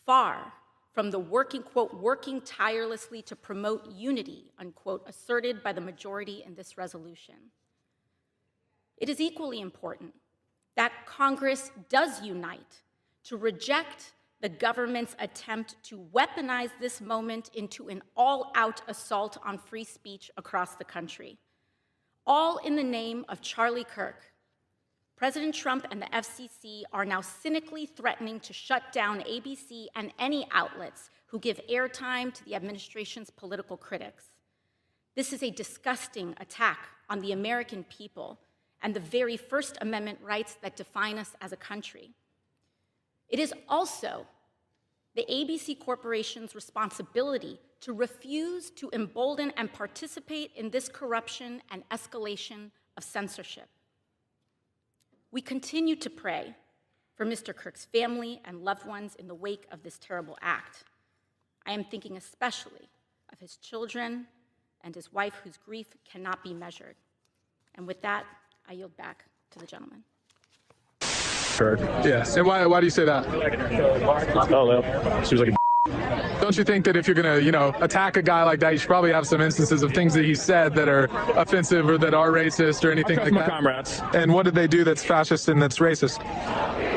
far from the working, quote, working tirelessly to promote unity, unquote, asserted by the majority in this resolution. It is equally important that Congress does unite to reject the government's attempt to weaponize this moment into an all-out assault on free speech across the country, all in the name of Charlie Kirk. President Trump and the FCC are now cynically threatening to shut down ABC and any outlets who give airtime to the administration's political critics. This is a disgusting attack on the American people and the very First Amendment rights that define us as a country. It is also the ABC Corporation's responsibility to refuse to embolden and participate in this corruption and escalation of censorship. We continue to pray for Mr. Kirk's family and loved ones in the wake of this terrible act. I am thinking especially of his children and his wife, whose grief cannot be measured. And with that, I yield back to the gentleman. Yes. And why do you say that? Oh, well, she was like a Don't you think that if you're going to, attack a guy like that, you should probably have some instances of things that he said that are offensive or that are racist or anything like my that? comrades. And what did they do that's fascist and that's racist?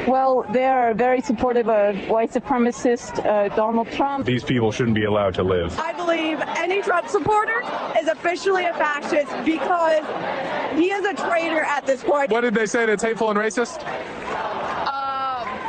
Well, they are very supportive of white supremacist Donald Trump. These people shouldn't be allowed to live. I believe any Trump supporter is officially a fascist because he is a traitor at this point. What did they say that's hateful and racist?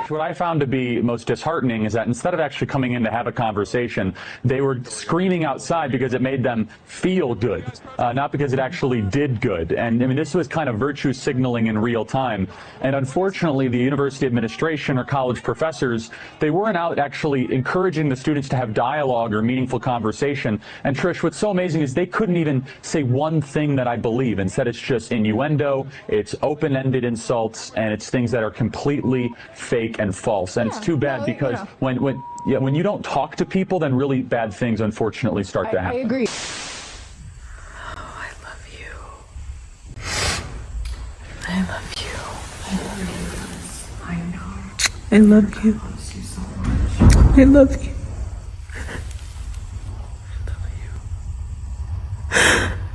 What I found to be most disheartening is that instead of actually coming in to have a conversation, they were screaming outside because it made them feel good, not because it actually did good. And I mean, this was kind of virtue signaling in real time. And unfortunately, the university administration or college professors, they weren't out actually encouraging the students to have dialogue or meaningful conversation. And Trish, what's so amazing is they couldn't even say one thing that I believe. Instead, it's just innuendo, it's open-ended insults, and it's things that are completely fake and false. And it's too bad because when you don't talk to people, then really bad things unfortunately start to happen. I agree. I love you. I love you. I know. I love you. I love you.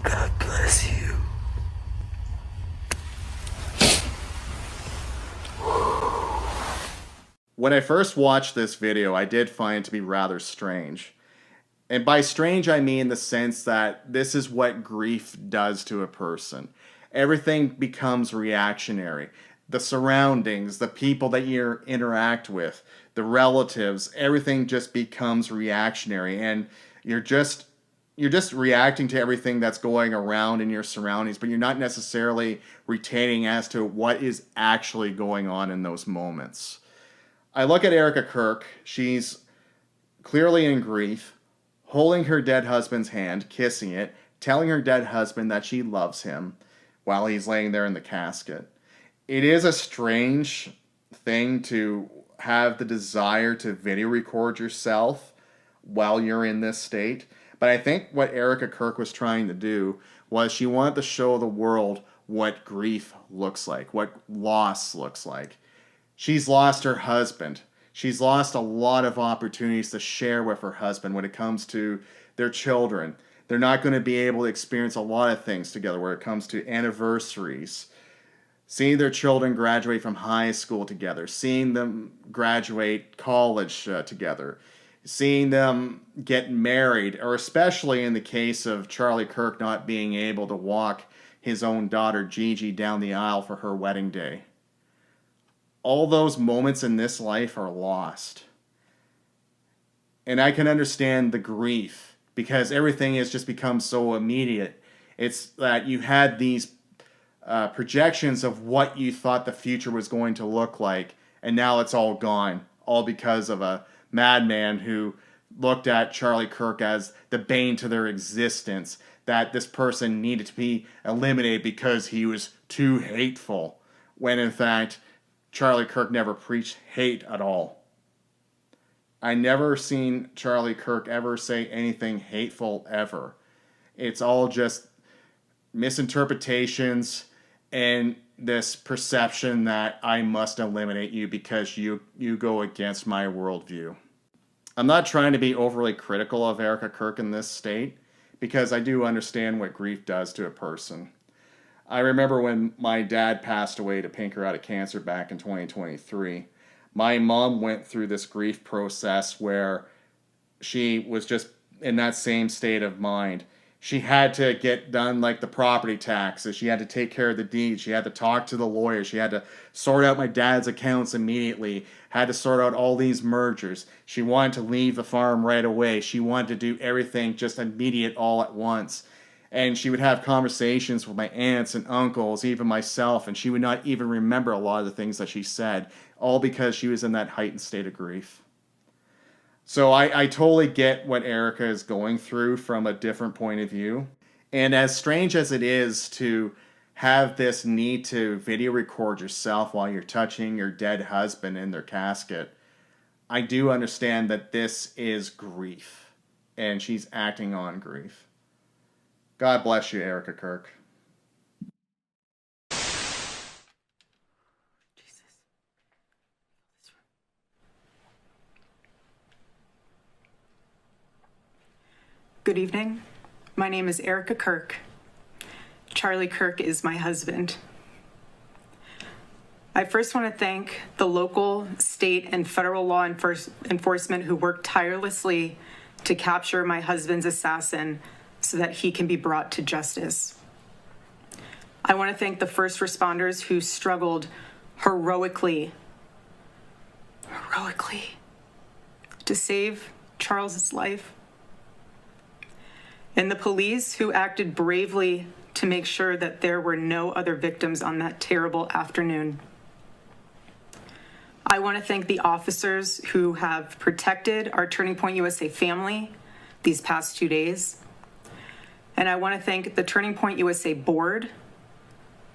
God bless you. When I first watched this video, I did find it to be rather strange. And by strange, I mean the sense that this is what grief does to a person. Everything becomes reactionary. The surroundings, the people that you interact with, the relatives, everything just becomes reactionary. And you're just reacting to everything that's going around in your surroundings, but you're not necessarily retaining as to what is actually going on in those moments. I look at Erica Kirk. She's clearly in grief, holding her dead husband's hand, kissing it, telling her dead husband that she loves him while he's laying there in the casket. It is a strange thing to have the desire to video record yourself while you're in this state. But I think what Erica Kirk was trying to do was she wanted to show the world what grief looks like, what loss looks like. She's lost her husband. She's lost a lot of opportunities to share with her husband when it comes to their children. They're not going to be able to experience a lot of things together when it comes to anniversaries, seeing their children graduate from high school together, seeing them graduate college together, seeing them get married, or especially in the case of Charlie Kirk not being able to walk his own daughter Gigi down the aisle for her wedding day. All those moments in this life are lost. And I can understand the grief because everything has just become so immediate. It's that you had these projections of what you thought the future was going to look like, and now it's all gone, all because of a madman who looked at Charlie Kirk as the bane to their existence, that this person needed to be eliminated because he was too hateful, when in fact Charlie Kirk never preached hate at all. I never seen Charlie Kirk ever say anything hateful ever. It's all just misinterpretations and this perception that I must eliminate you because you go against my worldview. I'm not trying to be overly critical of Erica Kirk in this state because I do understand what grief does to a person. I remember when my dad passed away to pancreatic cancer back in 2023, my mom went through this grief process where she was just in that same state of mind. She had to get done like the property taxes. She had to take care of the deeds. She had to talk to the lawyer. She had to sort out my dad's accounts immediately. Had to sort out all these mergers. She wanted to leave the farm right away. She wanted to do everything just immediate all at once. And she would have conversations with my aunts and uncles, even myself, and she would not even remember a lot of the things that she said, all because she was in that heightened state of grief. So I totally get what Erica is going through from a different point of view. And as strange as it is to have this need to video record yourself while you're touching your dead husband in their casket, I do understand that this is grief, and she's acting on grief. God bless you, Erica Kirk. Good evening. My name is Erica Kirk. Charlie Kirk is my husband. I first want to thank the local, state, and federal law enforcement who worked tirelessly to capture my husband's assassin so that he can be brought to justice. I want to thank the first responders who struggled heroically to save Charles's life, and the police who acted bravely to make sure that there were no other victims on that terrible afternoon. I want to thank the officers who have protected our Turning Point USA family these past 2 days. And I want to thank the Turning Point USA board,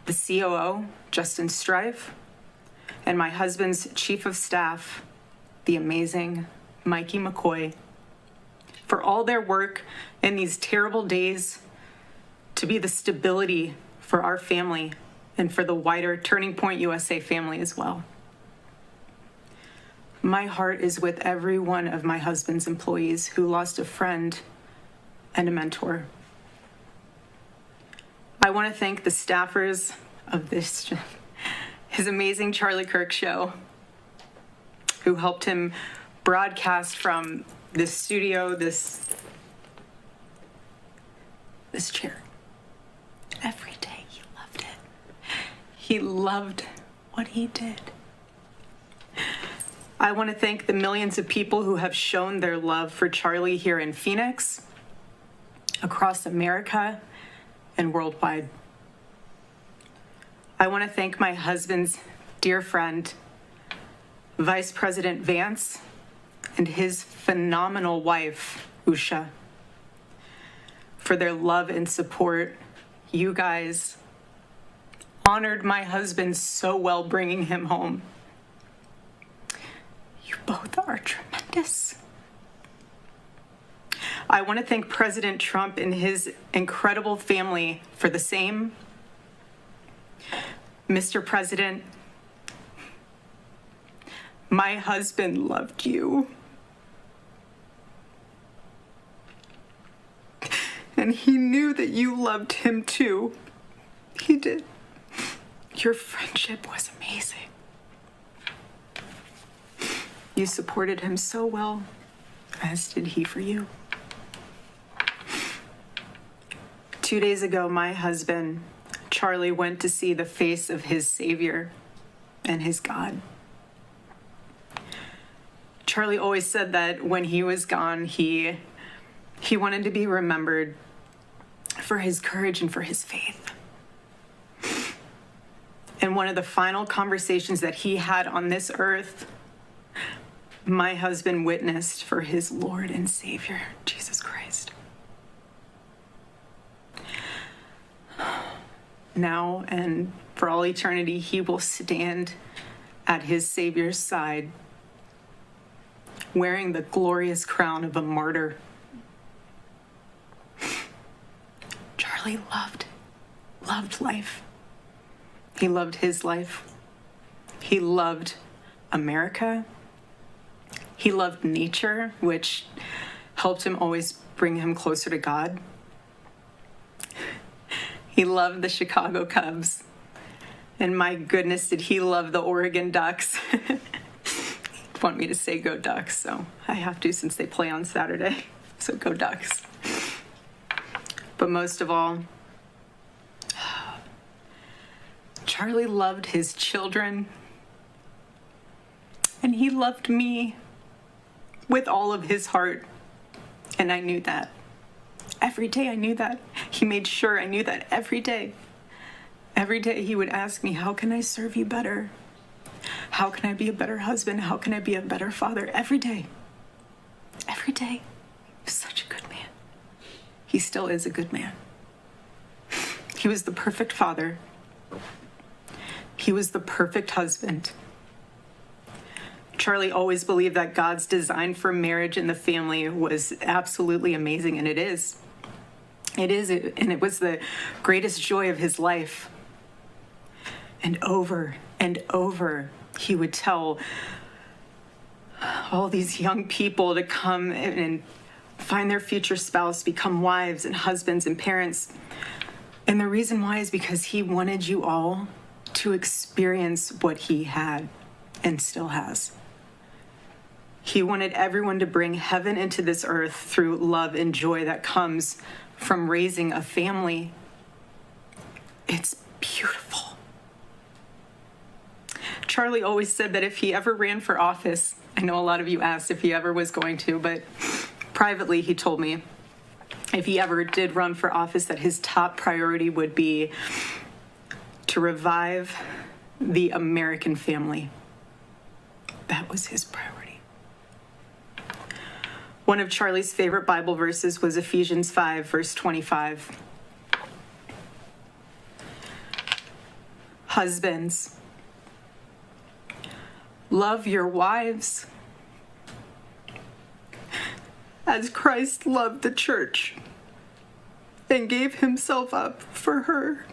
the COO, Justin Strife, and my husband's chief of staff, the amazing Mikey McCoy, for all their work in these terrible days to be the stability for our family and for the wider Turning Point USA family as well. My heart is with every one of my husband's employees who lost a friend and a mentor. I want to thank the staffers of his amazing Charlie Kirk show, who helped him broadcast from this studio, this chair. Every day he loved it. He loved what he did. I want to thank the millions of people who have shown their love for Charlie here in Phoenix, across America, and worldwide. I want to thank my husband's dear friend, Vice President Vance, and his phenomenal wife, Usha, for their love and support. You guys honored my husband so well bringing him home. You both are tremendous. I want to thank President Trump and his incredible family for the same. Mr. President, my husband loved you. And he knew that you loved him too. He did. Your friendship was amazing. You supported him so well, as did he for you. 2 days ago, my husband, Charlie, went to see the face of his Savior and his God. Charlie always said that when he was gone, he wanted to be remembered for his courage and for his faith. And one of the final conversations that he had on this earth, my husband witnessed for his Lord and Savior, Jesus Christ. Now and for all eternity, he will stand at his Savior's side, wearing the glorious crown of a martyr. Charlie loved life. He loved his life. He loved America. He loved nature, which helped him always bring him closer to God. He loved the Chicago Cubs. And my goodness, did he love the Oregon Ducks. He'd want me to say go Ducks, so I have to since they play on Saturday. So go Ducks. But most of all, Charlie loved his children. And he loved me with all of his heart. And I knew that. Every day I knew that. He made sure I knew that every day. Every day he would ask me, how can I serve you better? How can I be a better husband? How can I be a better father? Every day. Every day. He was such a good man. He still is a good man. He was the perfect father. He was the perfect husband. Charlie always believed that God's design for marriage and the family was absolutely amazing, and it is. It is, and it was the greatest joy of his life. And over, he would tell all these young people to come and find their future spouse, become wives and husbands and parents. And the reason why is because he wanted you all to experience what he had and still has. He wanted everyone to bring heaven into this earth through love and joy that comes from raising a family. It's beautiful. Charlie always said that if he ever ran for office, I know a lot of you asked if he ever was going to, but privately he told me if he ever did run for office that his top priority would be to revive the American family. That was his priority. One of Charlie's favorite Bible verses was Ephesians 5, verse 25. Husbands, love your wives as Christ loved the church and gave himself up for her.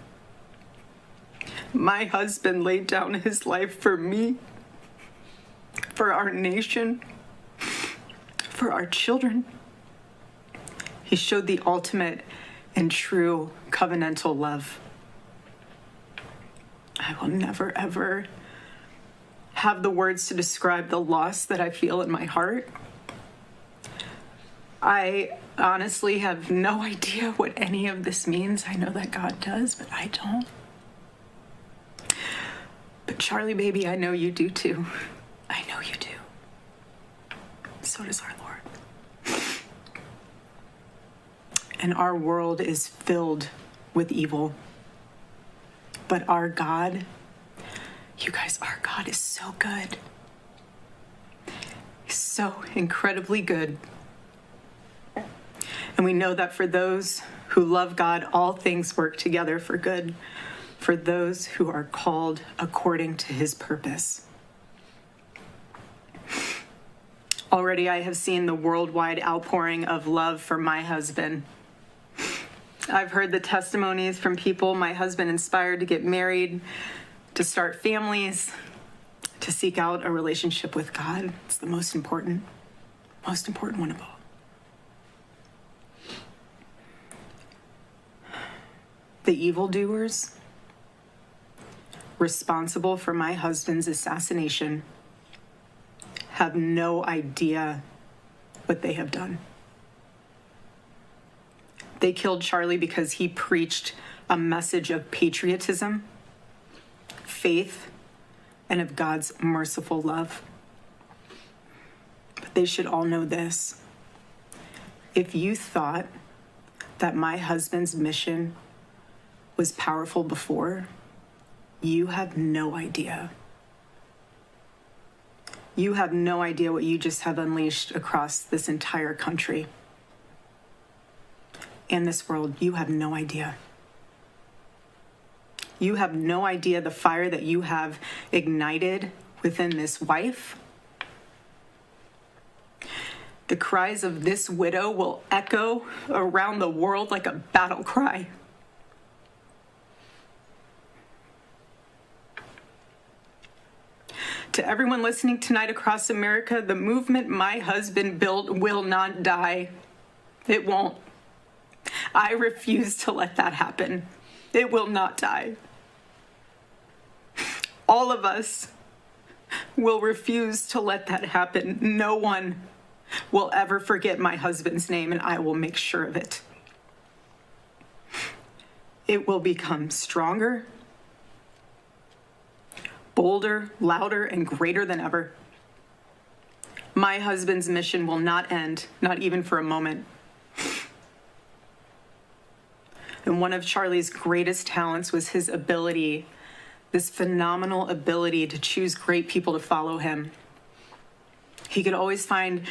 My husband laid down his life for me, for our nation, for our children. He showed the ultimate and true covenantal love. I will never, ever have the words to describe the loss that I feel in my heart. I honestly have no idea what any of this means. I know that God does, but I don't. But Charlie, baby, I know you do too. I know you do. So does our Lord. And our world is filled with evil. But our God, you guys, our God is so good. He's so incredibly good. And we know that for those who love God, all things work together for good, for those who are called according to his purpose. Already I have seen the worldwide outpouring of love for my husband. I've heard the testimonies from people my husband inspired to get married, to start families, to seek out a relationship with God. It's the most important one of all. The evildoers responsible for my husband's assassination have no idea what they have done. They killed Charlie because he preached a message of patriotism, faith, and of God's merciful love. But they should all know this. If you thought that my husband's mission was powerful before, you have no idea. You have no idea what you just have unleashed across this entire country and this world. You have no idea. You have no idea the fire that you have ignited within this wife. The cries of this widow will echo around the world like a battle cry. To everyone listening tonight across America, the movement my husband built will not die. It won't. I refuse to let that happen. It will not die. All of us will refuse to let that happen. No one will ever forget my husband's name, and I will make sure of it. It will become stronger, bolder, louder, and greater than ever. My husband's mission will not end, not even for a moment. And one of Charlie's greatest talents was his ability, this phenomenal ability to choose great people to follow him. He could always find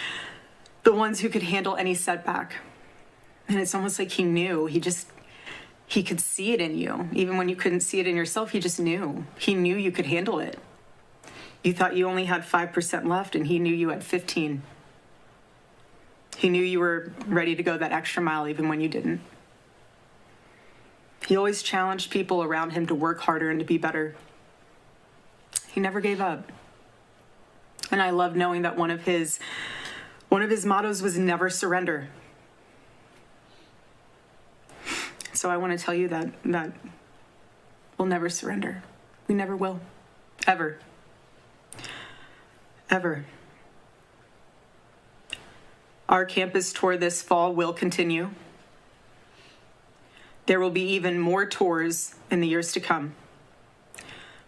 the ones who could handle any setback. And it's almost like he knew. He could see it in you. Even when you couldn't see it in yourself, he just knew. He knew you could handle it. You thought you only had 5% left, and he knew you had 15. He knew you were ready to go that extra mile even when you didn't. He always challenged people around him to work harder and to be better. He never gave up. And I love knowing that one of his mottos was never surrender. So I want to tell you that we'll never surrender. We never will. Ever. Ever. Our campus tour this fall will continue. There will be even more tours in the years to come.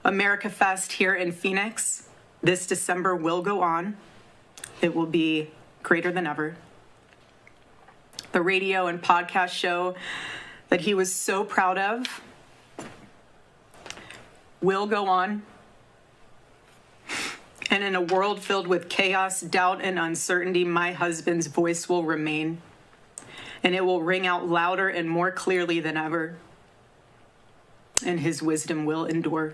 America Fest here in Phoenix this December will go on. It will be greater than ever. The radio and podcast show that he was so proud of will go on. And in a world filled with chaos, doubt, and uncertainty, my husband's voice will remain. And it will ring out louder and more clearly than ever. And his wisdom will endure.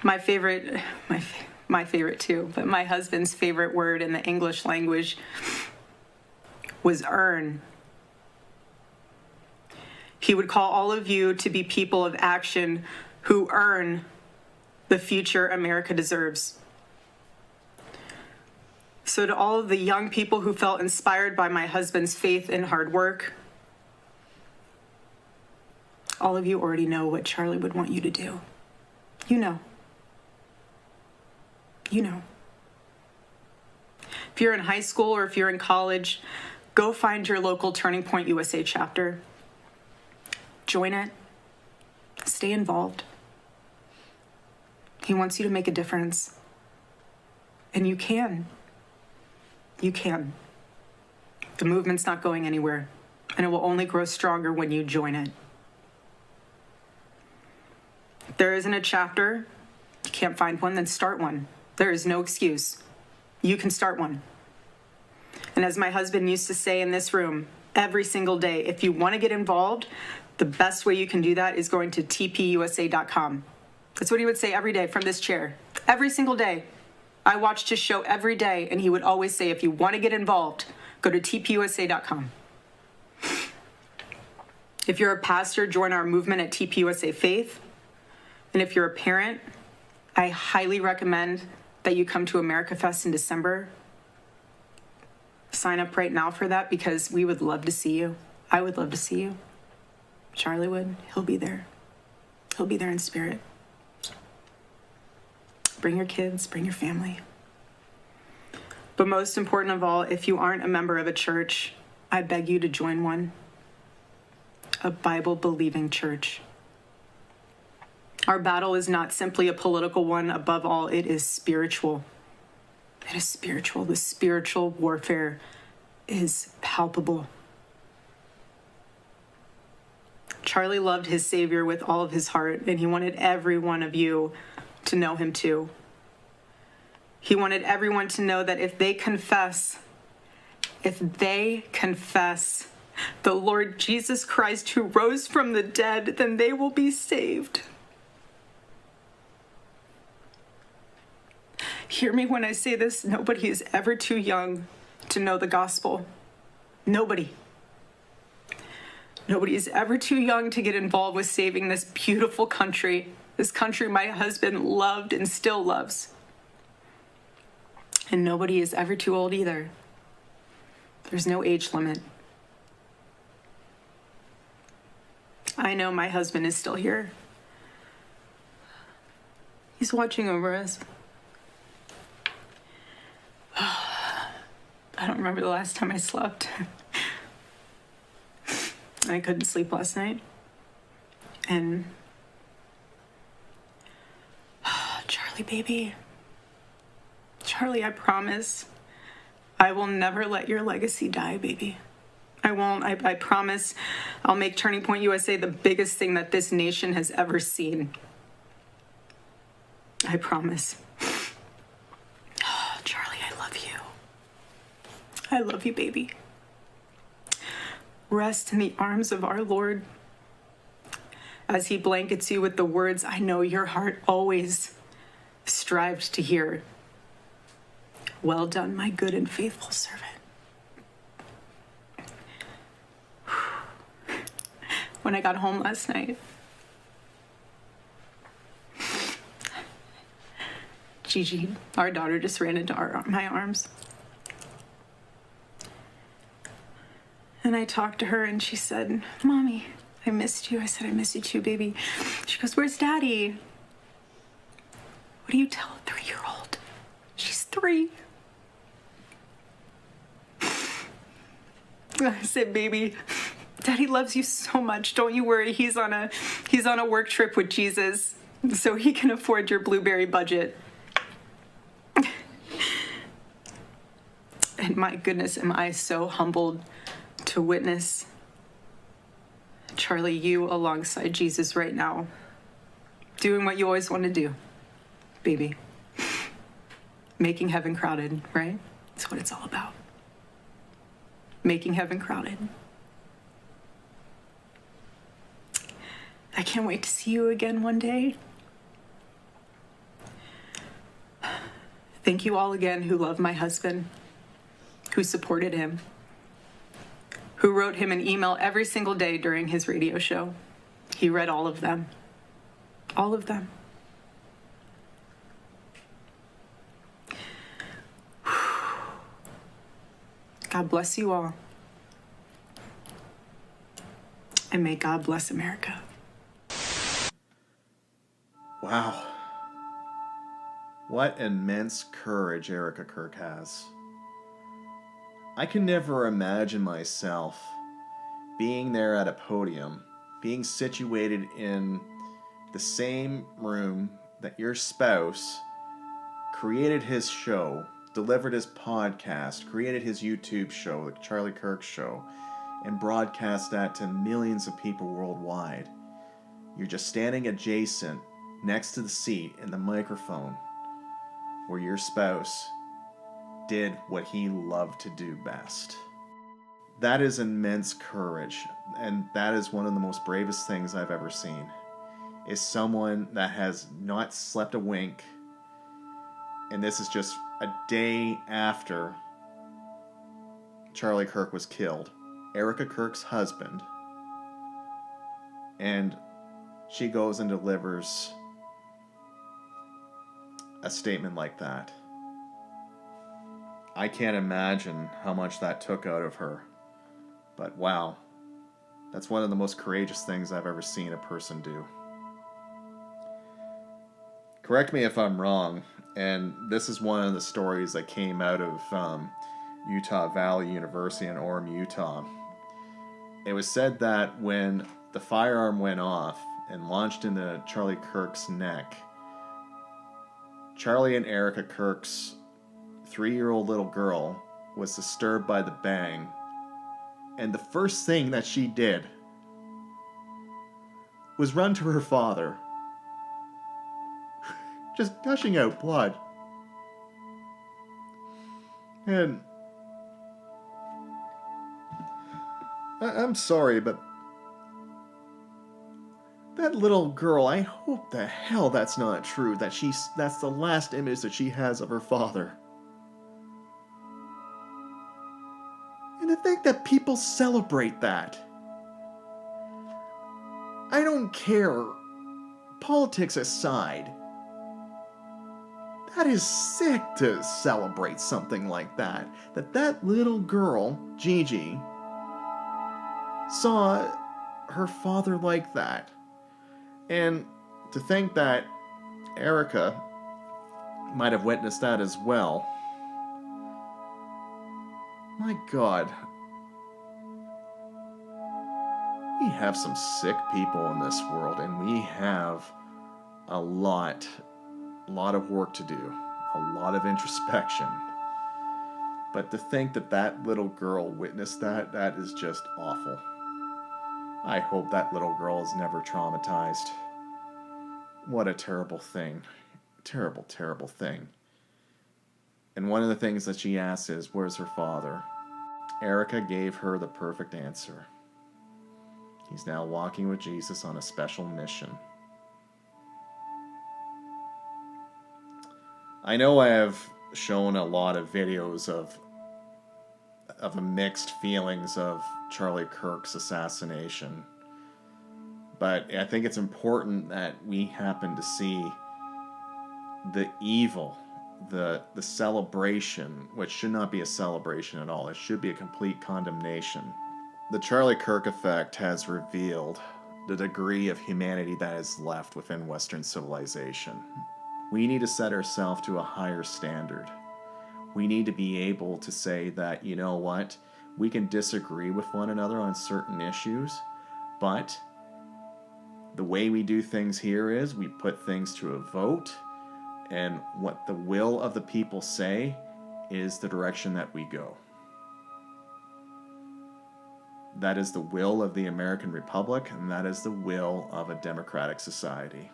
My favorite too, but my husband's favorite word in the English language was earn. He would call all of you to be people of action who earn the future America deserves. So to all of the young people who felt inspired by my husband's faith and hard work, all of you already know what Charlie would want you to do. You know. You know. If you're in high school or if you're in college, go find your local Turning Point USA chapter. Join it. Stay involved. He wants you to make a difference. And you can. You can. The movement's not going anywhere, and it will only grow stronger when you join it. If there isn't a chapter, you can't find one, then start one. There is no excuse. You can start one. And as my husband used to say in this room, every single day, if you want to get involved, the best way you can do that is going to tpusa.com. That's what he would say every day from this chair. Every single day. I watched his show every day, and he would always say, if you want to get involved, go to tpusa.com. If you're a pastor, join our movement at TPUSA Faith. And if you're a parent, I highly recommend that you come to America Fest in December. Sign up right now for that because we would love to see you. I would love to see you. Charlie would. He'll be there. He'll be there in spirit. Bring your kids, bring your family. But most important of all, if you aren't a member of a church, I beg you to join one. A Bible-believing church. Our battle is not simply a political one. Above all, it is spiritual. It is spiritual. The spiritual warfare is palpable. Charlie loved his Savior with all of his heart, and he wanted every one of you to know him too. He wanted everyone to know that if they confess the Lord Jesus Christ who rose from the dead, then they will be saved. Hear me when I say this, nobody is ever too young to know the gospel. Nobody. Nobody is ever too young to get involved with saving this beautiful country, this country my husband loved and still loves. And nobody is ever too old either. There's no age limit. I know my husband is still here. He's watching over us. I don't remember the last time I slept. I couldn't sleep last night. And Charlie, baby. Charlie, I promise I will never let your legacy die, baby. I won't. I promise I'll make Turning Point USA the biggest thing that this nation has ever seen. I promise. Oh, Charlie, I love you. I love you, baby. Rest in the arms of our Lord as he blankets you with the words I know your heart always strived to hear. Well done, my good and faithful servant. When I got home last night, Gigi, our daughter, just ran into my arms. And I talked to her and she said, Mommy, I missed you. I said, I miss you too, baby. She goes, where's Daddy? What do you tell a 3-year-old? She's 3. I said, baby, Daddy loves you so much. Don't you worry. He's on a work trip with Jesus, so he can afford your blueberry budget. And my goodness, am I so humbled to witness, Charlie, you alongside Jesus right now, doing what you always want to do, baby. Making heaven crowded, right? That's what it's all about. Making heaven crowded. I can't wait to see you again one day. Thank you all again who love my husband, who supported him, who wrote him an email every single day during his radio show. He read all of them. All of them. God bless you all. And may God bless America. Wow. What immense courage Erica Kirk has. I can never imagine myself being there at a podium, being situated in the same room that your spouse created his show, delivered his podcast, created his YouTube show, the Charlie Kirk Show, and broadcast that to millions of people worldwide. You're just standing adjacent, next to the seat and the microphone, where your spouse did what he loved to do best. That is immense courage, and that is one of the most bravest things I've ever seen, is someone that has not slept a wink, and this is just a day after Charlie Kirk was killed, Erica Kirk's husband, and she goes and delivers a statement like that. I can't imagine how much that took out of her. But wow, that's one of the most courageous things I've ever seen a person do. Correct me if I'm wrong, and this is one of the stories that came out of Utah Valley University in Orem, Utah. It was said that when the firearm went off and launched into Charlie Kirk's neck, Charlie and Erica Kirk's 3-year-old little girl was disturbed by the bang, and the first thing that she did was run to her father, just gushing out blood. And I'm sorry, but that little girl, I hope the hell that's not true, that's the last image that she has of her father. And to think that people celebrate that. I don't care. Politics aside, that is sick to celebrate something like that. That little girl, Gigi, saw her father like that. And to think that Erica might have witnessed that as well. My God. We have some sick people in this world, and we have a lot of work to do. A lot of introspection. But to think that that little girl witnessed that, that is just awful. I hope that little girl is never traumatized. What a terrible thing. Terrible, terrible thing. And one of the things that she asks is, where's her father? Erica gave her the perfect answer. He's now walking with Jesus on a special mission. I know I have shown a lot of videos of mixed feelings of Charlie Kirk's assassination, but I think it's important that we happen to see the evil, the celebration, which should not be a celebration at all. It should be a complete condemnation. The Charlie Kirk Effect has revealed the degree of humanity that is left within Western civilization. We need to set ourselves to a higher standard. We need to be able to say that, you know what, we can disagree with one another on certain issues, but the way we do things here is we put things to a vote, and what the will of the people say is the direction that we go. That is the will of the American Republic, and that is the will of a democratic society.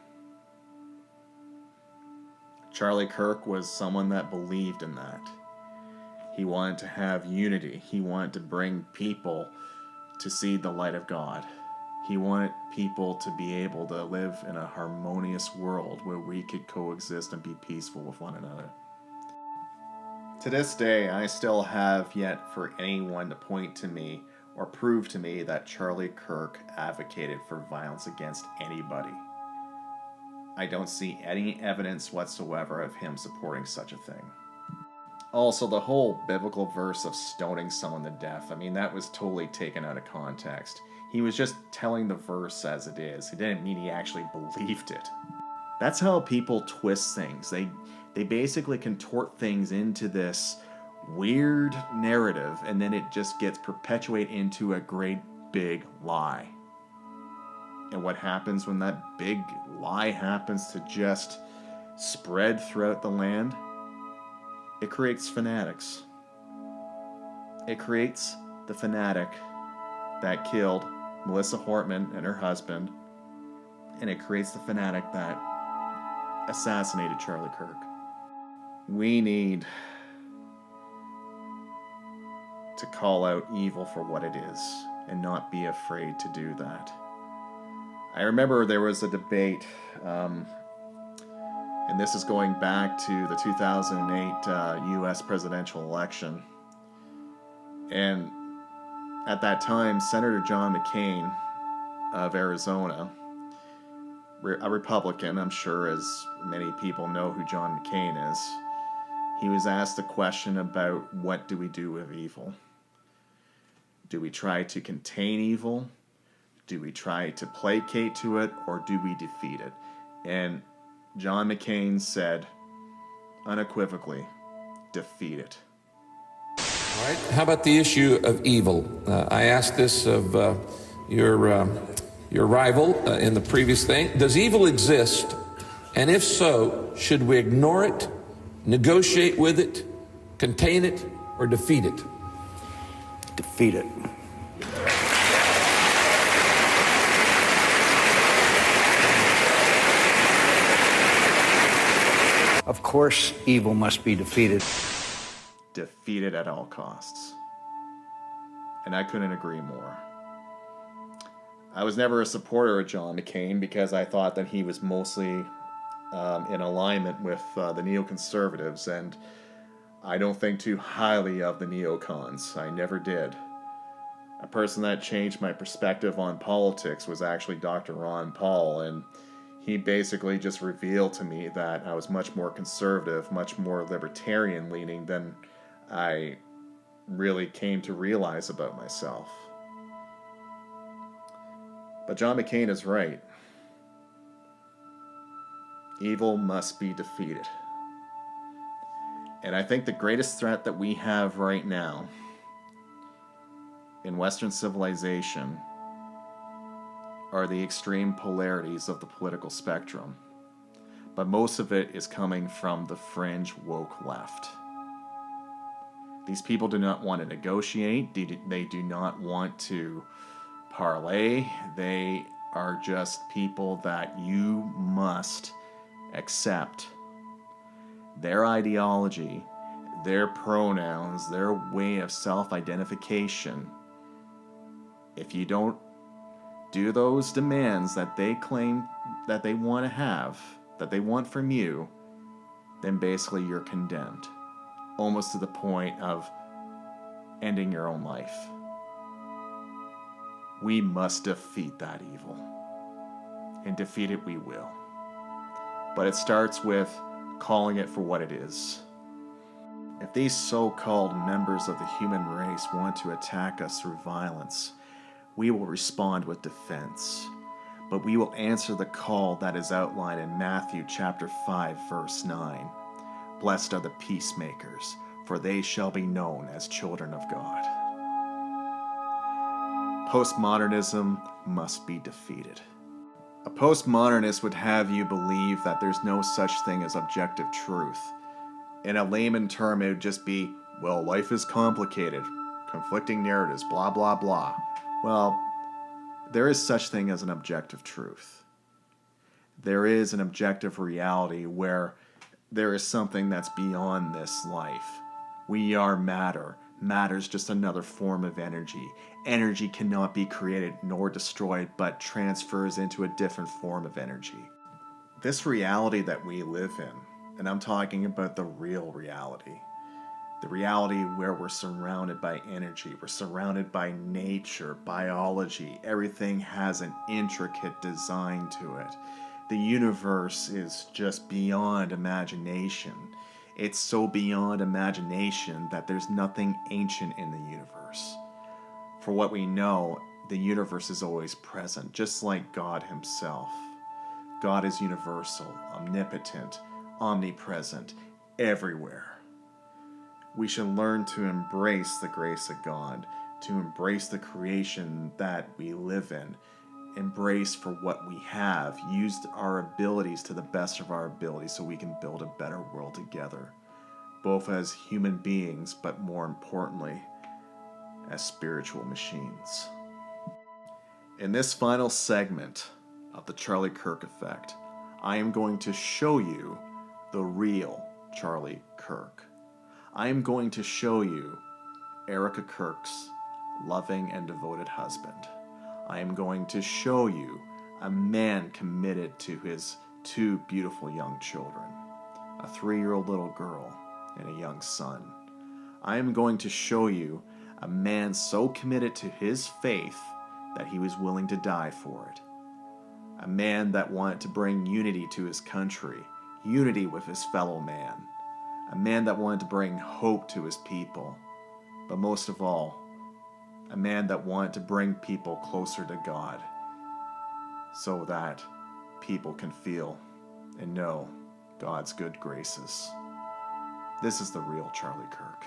Charlie Kirk was someone that believed in that. He wanted to have unity. He wanted to bring people to see the light of God. He wanted people to be able to live in a harmonious world where we could coexist and be peaceful with one another. To this day, I still have yet for anyone to point to me or prove to me that Charlie Kirk advocated for violence against anybody. I don't see any evidence whatsoever of him supporting such a thing. Also, the whole biblical verse of stoning someone to death, I mean, that was totally taken out of context. He was just telling the verse as it is. He didn't mean he actually believed it. That's how people twist things. They basically contort things into this weird narrative, and then it just gets perpetuated into a great big lie. And what happens when that big lie happens to just spread throughout the land? It creates fanatics. It creates the fanatic that killed Melissa Hortman and her husband, and it creates the fanatic that assassinated Charlie Kirk. We need to call out evil for what it is and not be afraid to do that. I remember there was a debate, and this is going back to the 2008 U.S. presidential election. And at that time, Senator John McCain of Arizona, a Republican, I'm sure as many people know who John McCain is, he was asked a question about what do we do with evil? Do we try to contain evil? Do we try to placate to it, or do we defeat it? And John McCain said, unequivocally, defeat it. All right. How about the issue of evil? I asked this of your rival in the previous thing. Does evil exist? And if so, should we ignore it, negotiate with it, contain it, or defeat it? Defeat it. Of course, evil must be defeated. Defeated at all costs. And I couldn't agree more. I was never a supporter of John McCain because I thought that he was mostly in alignment with the neoconservatives, and I don't think too highly of the neocons. I never did. A person that changed my perspective on politics was actually Dr. Ron Paul, and he basically just revealed to me that I was much more conservative, much more libertarian leaning than I really came to realize about myself. But John McCain is right. Evil must be defeated. And I think the greatest threat that we have right now in Western civilization are the extreme polarities of the political spectrum. But most of it is coming from the fringe woke left. These people do not want to negotiate. They do not want to parlay. They are just people that you must accept. Their ideology, their pronouns, their way of self-identification. If you don't do those demands that they claim that they want to have, that they want from you, then basically you're condemned. Almost to the point of ending your own life. We must defeat that evil. And defeat it we will. But it starts with calling it for what it is. If these so-called members of the human race want to attack us through violence, we will respond with defense. But we will answer the call that is outlined in Matthew chapter 5, verse 9. Blessed are the peacemakers, for they shall be known as children of God. Postmodernism must be defeated. A postmodernist would have you believe that there's no such thing as objective truth. In a layman term, it would just be, well, life is complicated, conflicting narratives, blah, blah, blah. Well, there is such thing as an objective truth. There is an objective reality where there is something that's beyond this life. We are matter. Matter is just another form of energy. Energy cannot be created nor destroyed, but transfers into a different form of energy. This reality that we live in, and I'm talking about the real reality, the reality where we're surrounded by energy, we're surrounded by nature, biology, everything has an intricate design to it. The universe is just beyond imagination. It's so beyond imagination that there's nothing ancient in the universe. For what we know, the universe is always present, just like God himself. God is universal, omnipotent, omnipresent, everywhere. We should learn to embrace the grace of God, to embrace the creation that we live in, embrace for what we have, use our abilities to the best of our abilities so we can build a better world together, both as human beings, but more importantly, as spiritual machines. In this final segment of the Charlie Kirk Effect, I am going to show you the real Charlie Kirk. I am going to show you Erica Kirk's loving and devoted husband. I am going to show you a man committed to his two beautiful young children, a 3-year-old little girl and a young son. I am going to show you a man so committed to his faith that he was willing to die for it. A man that wanted to bring unity to his country, unity with his fellow man. A man that wanted to bring hope to his people. But most of all, a man that wanted to bring people closer to God so that people can feel and know God's good graces. This is the real Charlie Kirk.